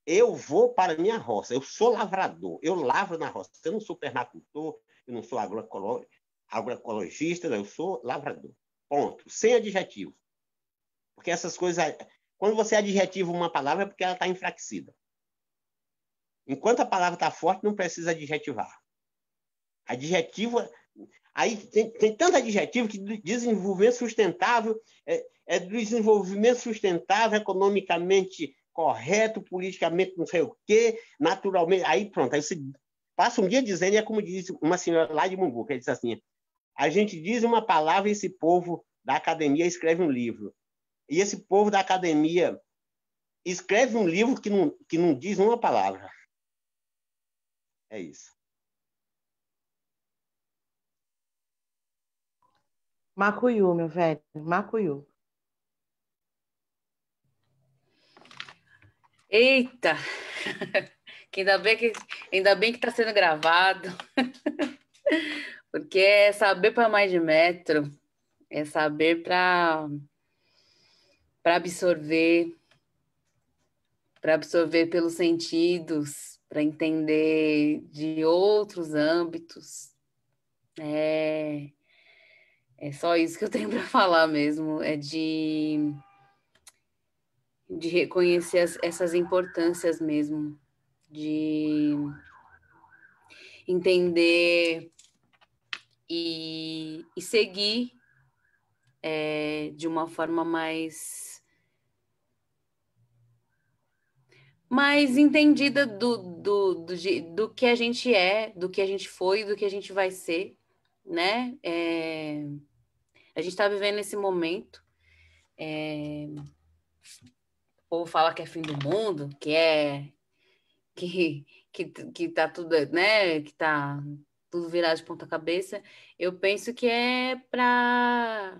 Eu vou para a minha roça, eu sou lavrador, eu lavro na roça. Eu não sou permacultor, eu não sou agroecologista, eu sou lavrador. Ponto. Sem adjetivo. Porque essas coisas... Quando você adjetiva uma palavra é porque ela está enfraquecida. Enquanto a palavra está forte, não precisa adjetivar. Adjetivo... Aí tem tanto adjetivo que desenvolvimento sustentável é desenvolvimento sustentável, economicamente correto, politicamente não sei o quê, naturalmente... Aí pronto, aí você passa um dia dizendo, e é como diz uma senhora lá de Mumbu, que diz assim, a gente diz uma palavra e esse povo da academia escreve um livro. E esse povo da academia escreve um livro que não diz uma palavra. É isso. Macuyu, meu velho, Macuyu. Eita! Que ainda bem que está sendo gravado, porque é saber para mais de metro, é saber absorver, para absorver pelos sentidos, para entender de outros âmbitos. É só isso que eu tenho para falar mesmo, é de reconhecer essas importâncias mesmo, de entender e seguir de uma forma mais entendida do que a gente é, do que a gente foi, do que a gente vai ser, né? A gente está vivendo esse momento. O povo fala que é fim do mundo, que tá tudo, né? Que tá tudo virado de ponta cabeça. Eu penso que é para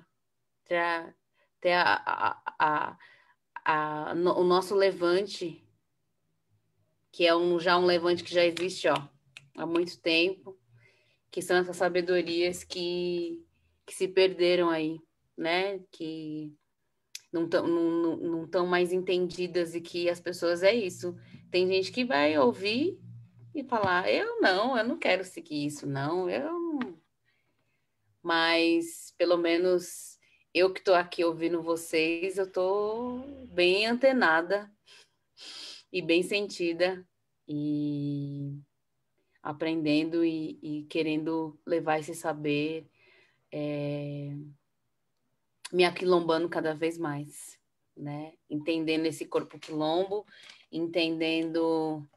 ter o nosso levante, que é já um levante que já existe, ó, há muito tempo, que são essas sabedorias que se perderam aí, né? Que não tão mais entendidas, e que as pessoas é isso. Tem gente que vai ouvir e falar, eu não quero seguir isso, não, mas pelo menos eu que estou aqui ouvindo vocês, eu estou bem antenada e bem sentida e aprendendo e querendo levar esse saber, me aquilombando cada vez mais, né? Entendendo esse corpo quilombo, entendendo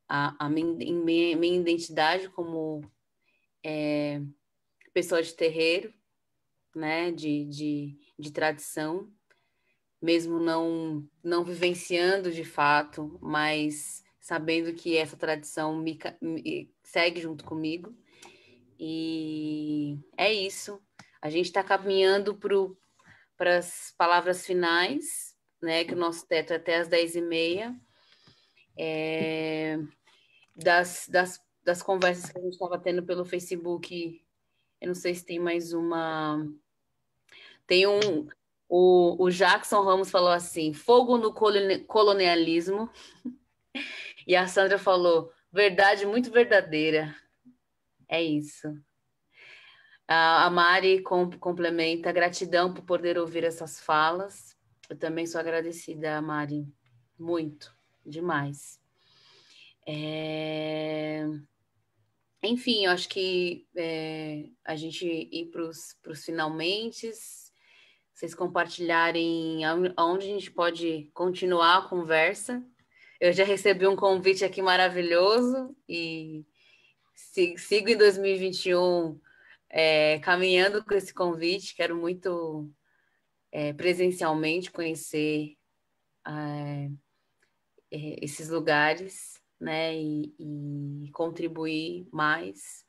a minha identidade como pessoa de terreiro, né? De tradição, mesmo não vivenciando de fato, mas sabendo que essa tradição me segue junto comigo. E é isso. A gente está caminhando para as palavras finais, né? Que o nosso teto é até às 10h30. Das conversas que a gente estava tendo pelo Facebook, eu não sei se tem mais uma. Tem um. O Jackson Ramos falou assim: fogo no colonialismo. E a Sandra falou: verdade muito verdadeira. É isso. A Mari complementa: gratidão por poder ouvir essas falas. Eu também sou agradecida, Mari. Muito, demais. Enfim, eu acho que a gente ir para os finalmente, vocês compartilharem aonde a gente pode continuar a conversa. Eu já recebi um convite aqui maravilhoso e sigo em 2021 caminhando com esse convite. Quero muito presencialmente conhecer esses lugares, né, e contribuir mais.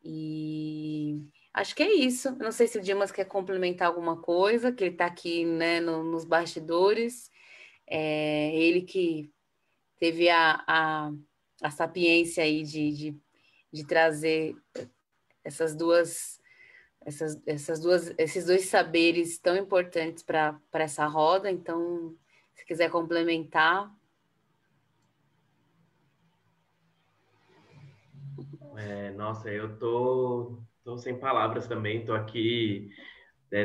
E acho que é isso. Eu não sei se o Dimas quer complementar alguma coisa, que ele está aqui, né, nos bastidores. Ele que teve a sapiência aí de trazer esses dois saberes tão importantes para essa roda. Então, se quiser complementar. Nossa, eu tô sem palavras também, tô aqui,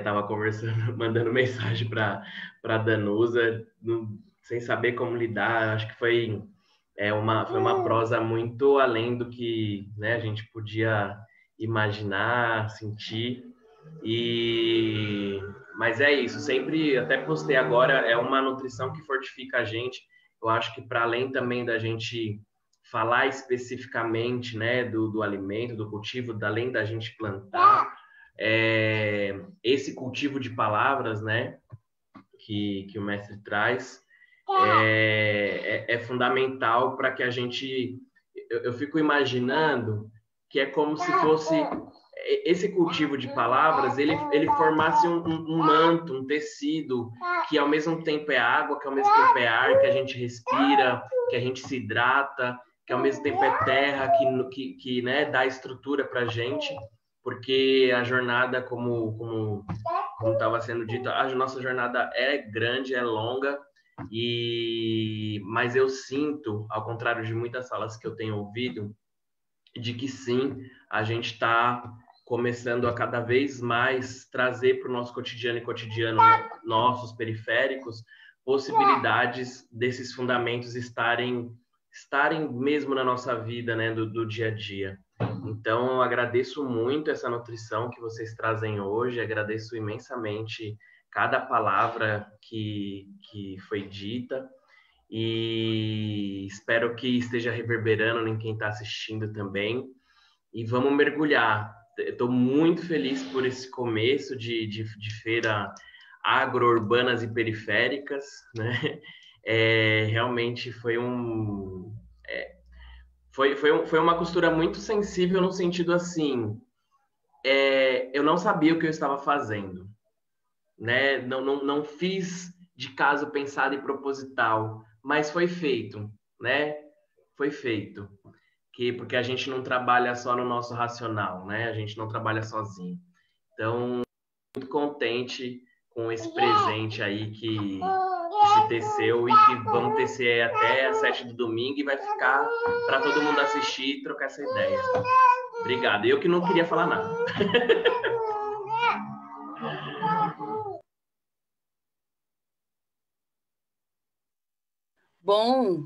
tava conversando, mandando mensagem para Danusa, sem saber como lidar. Acho que foi uma prosa muito além do que, né, a gente podia imaginar, sentir. Mas é isso, sempre, até postei agora, é uma nutrição que fortifica a gente. Eu acho que para além também da gente falar especificamente, né, do alimento, do cultivo, além da gente plantar, esse cultivo de palavras, né, que o mestre traz, é fundamental para que a gente... Eu fico imaginando que é como se fosse esse cultivo de palavras, ele formasse um manto, um tecido, que ao mesmo tempo é água, que ao mesmo tempo é ar, que a gente respira, que a gente se hidrata, que ao mesmo tempo é terra, que né, dá estrutura para a gente, porque a jornada, como estava sendo dito, a nossa jornada é grande, é longa, mas eu sinto, ao contrário de muitas falas que eu tenho ouvido, de que sim, a gente está começando a cada vez mais trazer para o nosso cotidiano e cotidiano nossos periféricos possibilidades desses fundamentos estarem mesmo na nossa vida, né, do dia a dia. Então, eu agradeço muito essa nutrição que vocês trazem hoje, agradeço imensamente cada palavra que foi dita, e espero que esteja reverberando em quem está assistindo também. E vamos mergulhar. Estou muito feliz por esse começo de feira agro-urbanas e periféricas, né? Realmente foi uma costura muito sensível no sentido assim, eu não sabia o que eu estava fazendo, né? Não fiz de caso pensado e proposital, mas foi feito, né? Foi feito. Porque a gente não trabalha só no nosso racional, né? A gente não trabalha sozinho. Então, muito contente com esse presente aí que se teceu e que vamos tecer até às 7 do domingo e vai ficar para todo mundo assistir e trocar essa ideia. Obrigado. Eu que não queria falar nada. Bom,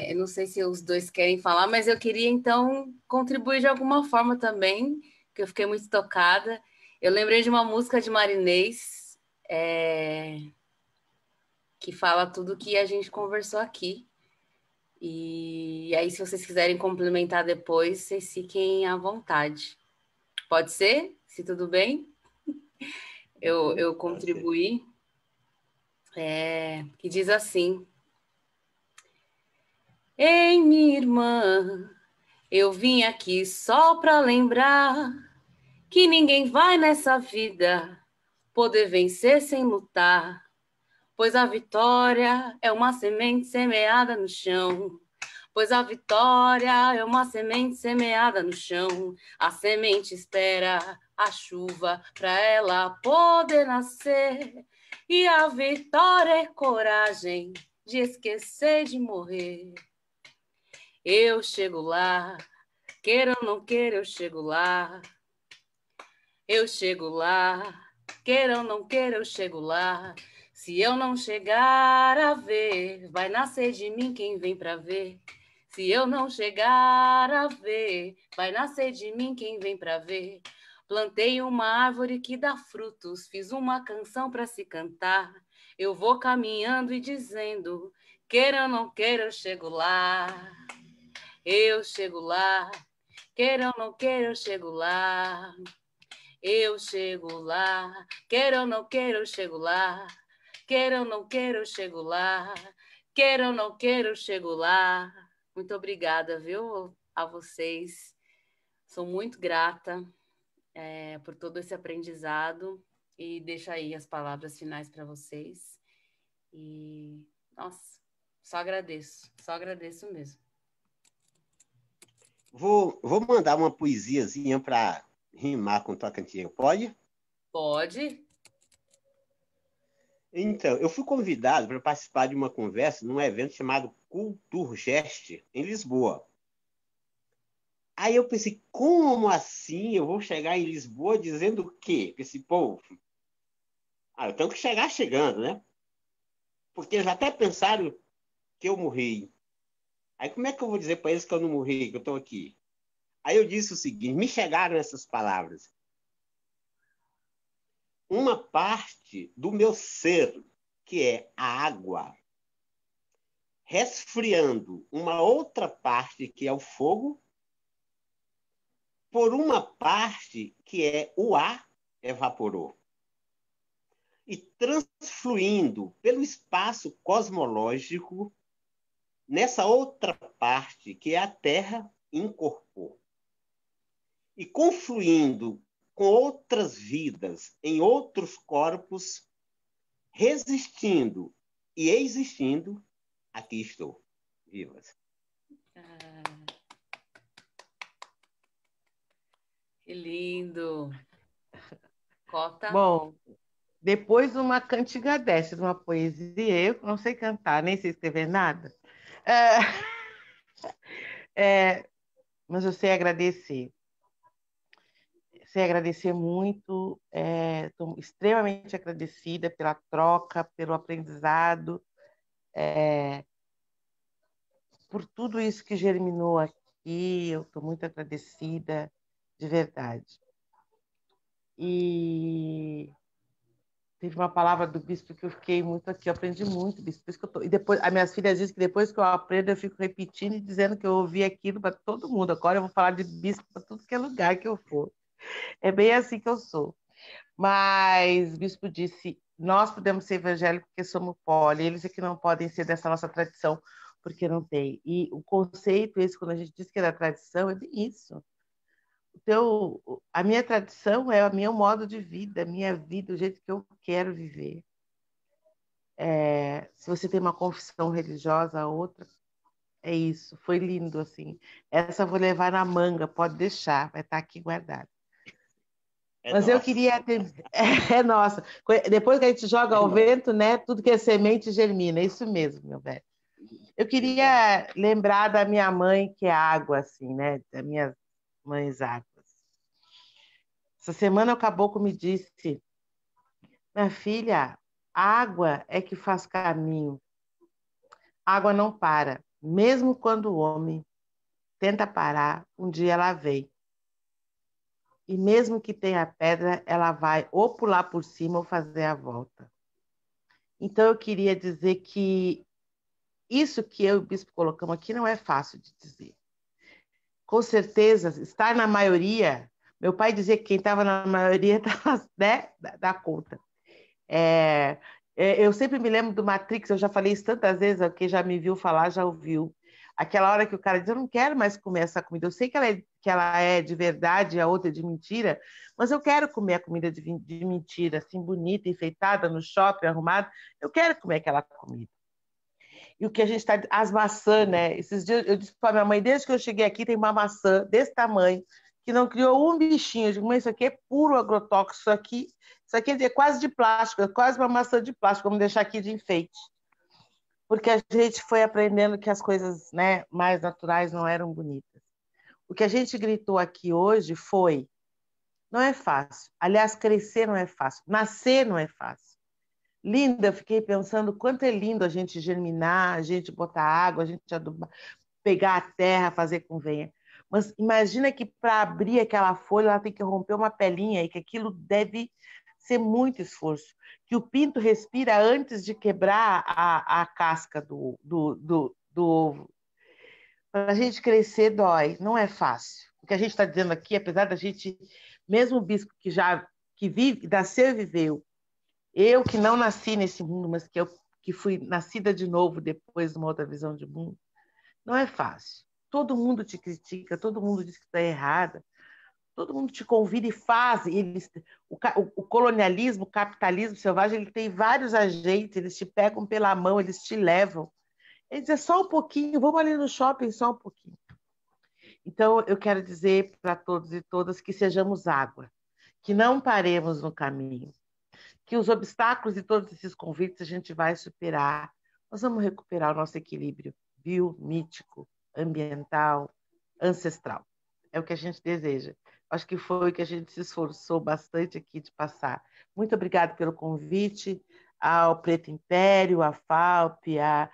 eu não sei se os dois querem falar, mas eu queria então contribuir de alguma forma também, que eu fiquei muito tocada. Eu lembrei de uma música de Marinês, que fala tudo que a gente conversou aqui. E aí, se vocês quiserem complementar depois, vocês fiquem à vontade. Pode ser? Se tudo bem? Eu contribuí. Que diz assim: Ei, minha irmã, eu vim aqui só para lembrar que ninguém vai nessa vida poder vencer sem lutar, pois a vitória é uma semente semeada no chão. Pois a vitória é uma semente semeada no chão. A semente espera a chuva para ela poder nascer. E a vitória é coragem de esquecer de morrer. Eu chego lá, queira ou não queira, eu chego lá. Eu chego lá, queira ou não queira, eu chego lá. Se eu não chegar a ver, vai nascer de mim quem vem pra ver. Se eu não chegar a ver, vai nascer de mim quem vem pra ver. Plantei uma árvore que dá frutos, fiz uma canção pra se cantar. Eu vou caminhando e dizendo, queira ou não queira, eu chego lá. Eu chego lá, queira ou não queira, eu chego lá. Eu chego lá, queira ou não queira, eu chego lá. Queira ou não queira, eu chego lá. Queira ou não queira, eu chego lá. Muito obrigada, viu, a vocês. Sou muito grata por todo esse aprendizado e deixo aí as palavras finais para vocês. E, nossa, só agradeço mesmo. Vou mandar uma poesiazinha para rimar com tua cantiga, pode? Pode? Então, eu fui convidado para participar de uma conversa num evento chamado Culturgest, em Lisboa. Aí eu pensei, como assim eu vou chegar em Lisboa dizendo o quê para esse povo? Eu tenho que chegar chegando, né? Porque já até pensaram que eu morri. Aí como é que eu vou dizer para eles que eu não morri, que eu estou aqui? Aí eu disse o seguinte, me chegaram essas palavras. Uma parte do meu ser, que é a água, resfriando uma outra parte, que é o fogo, por uma parte, que é o ar, evaporou. E transfluindo pelo espaço cosmológico, nessa outra parte, que é a Terra, incorporou. E confluindo com outras vidas em outros corpos, resistindo e existindo, aqui estou, vivas. Que lindo. Cota? Bom, depois de uma cantiga dessa, de uma poesia, eu não sei cantar, nem sei escrever nada, mas eu sei agradecer. Sei agradecer muito, estou extremamente agradecida pela troca, pelo aprendizado, por tudo isso que germinou aqui, eu estou muito agradecida, de verdade. E teve uma palavra do bispo que eu fiquei muito aqui, eu aprendi muito, bispo. Por isso que eu tô... E depois, as minhas filhas dizem que depois que eu aprendo, eu fico repetindo e dizendo que eu ouvi aquilo para todo mundo. Agora eu vou falar de bispo para tudo que é lugar que eu for. É bem assim que eu sou. Mas o bispo disse, nós podemos ser evangélicos porque somos poli, eles é que não podem ser dessa nossa tradição, porque não tem. E o conceito, esse, quando a gente diz que é da tradição, é bem isso. A minha tradição é o meu modo de vida, a minha vida, o jeito que eu quero viver. Se você tem uma confissão religiosa, a outra, é isso. Foi lindo, assim. Essa eu vou levar na manga, pode deixar, vai estar aqui guardada. Mas nossa. eu queria ter... É nossa. Depois que a gente joga ao vento, né? Tudo que é semente germina. É isso mesmo, meu velho. Eu queria lembrar da minha mãe, que é água, assim, né? Da minha mães águas. Essa semana o caboclo me disse, minha filha, água é que faz caminho. Água não para. Mesmo quando o homem tenta parar, um dia ela vem. E mesmo que tenha pedra, ela vai ou pular por cima ou fazer a volta. Então, eu queria dizer que isso que eu e o bispo colocamos aqui não é fácil de dizer. Com certeza, estar na maioria... Meu pai dizia que quem estava na maioria estava, né, da conta. Eu sempre me lembro do Matrix, eu já falei isso tantas vezes, quem já me viu falar já ouviu. Aquela hora que o cara diz, eu não quero mais comer essa comida, eu sei que ela é de verdade e a outra é de mentira, mas eu quero comer a comida de mentira, assim, bonita, enfeitada, no shopping, arrumada, eu quero comer aquela comida. E o que a gente está... As maçãs, né? Esses dias eu disse para minha mãe, desde que eu cheguei aqui, tem uma maçã desse tamanho, que não criou um bichinho. Eu digo, mãe, isso aqui é puro agrotóxico, isso aqui é quase de plástico, é quase uma maçã de plástico, vamos deixar aqui de enfeite. Porque a gente foi aprendendo que as coisas, né, mais naturais não eram bonitas. O que a gente gritou aqui hoje foi, não é fácil. Aliás, crescer não é fácil, nascer não é fácil. Linda, eu fiquei pensando quanto é lindo a gente germinar, a gente botar água, a gente adubar, pegar a terra, fazer com venha. Mas imagina que para abrir aquela folha ela tem que romper uma pelinha e que aquilo deve ser muito esforço. Que o pinto respira antes de quebrar a casca do ovo. Para a gente crescer dói, não é fácil. O que a gente está dizendo aqui, apesar da gente, mesmo o bispo que vive, nasceu e viveu, eu que não nasci nesse mundo, mas que fui nascida de novo depois de uma outra visão de mundo, não é fácil. Todo mundo te critica, todo mundo diz que está errada, todo mundo te convida e faz. O colonialismo, o capitalismo selvagem, ele tem vários agentes, eles te pegam pela mão, eles te levam. Eles dizem, só um pouquinho, vamos ali no shopping, só um pouquinho. Então, eu quero dizer para todos e todas que sejamos água, que não paremos no caminho, que os obstáculos e todos esses convites a gente vai superar. Nós vamos recuperar o nosso equilíbrio biomítico, ambiental, ancestral. É o que a gente deseja. Acho que foi o que a gente se esforçou bastante aqui de passar. Muito obrigada pelo convite ao Preto Império, à FAUP, a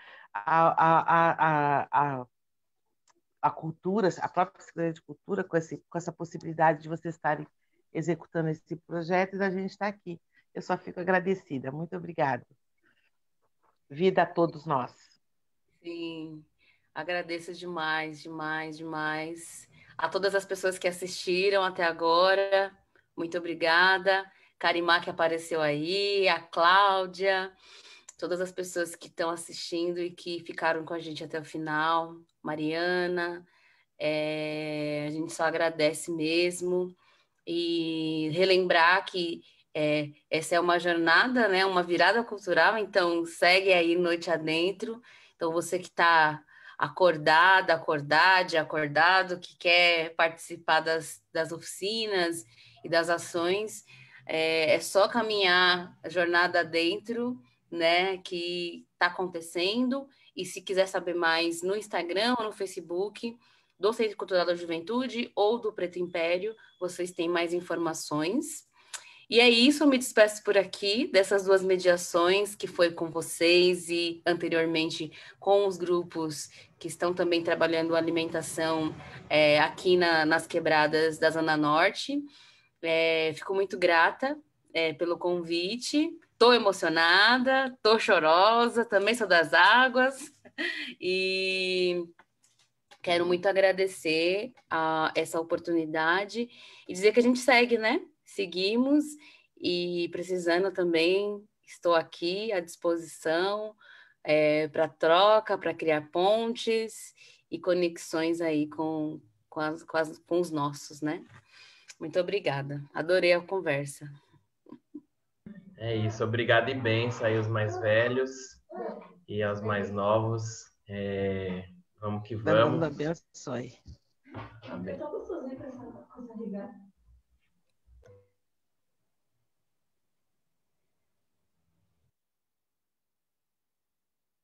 cultura, a própria Secretaria de Cultura, com essa possibilidade de vocês estarem executando esse projeto e da gente estar aqui. Eu só fico agradecida. Muito obrigada. Vida a todos nós. Sim, agradeço demais, demais, demais. A todas as pessoas que assistiram até agora, muito obrigada. Carimá que apareceu aí, a Cláudia, todas as pessoas que estão assistindo e que ficaram com a gente até o final, Mariana, a gente só agradece mesmo. E relembrar que essa é uma jornada, né, uma virada cultural, então segue aí Noite Adentro. Então você que está acordado, que quer participar das oficinas e das ações, é só caminhar a jornada dentro, né, que está acontecendo. E se quiser saber mais no Instagram ou no Facebook do Centro Cultural da Juventude ou do Preto Império, vocês têm mais informações. E é isso, eu me despeço por aqui dessas duas mediações que foi com vocês e anteriormente com os grupos que estão também trabalhando alimentação aqui nas quebradas da Zona Norte. Fico muito grata pelo convite. Estou emocionada, estou chorosa, também sou das águas. E quero muito agradecer essa oportunidade e dizer que a gente segue, né? Seguimos e precisando também, estou aqui à disposição para troca, para criar pontes e conexões aí com os nossos, né? Muito obrigada. Adorei a conversa. É isso. Obrigado e benção aí aos mais velhos e aos mais novos. Vamos que Deus vamos. abençoe. Amém.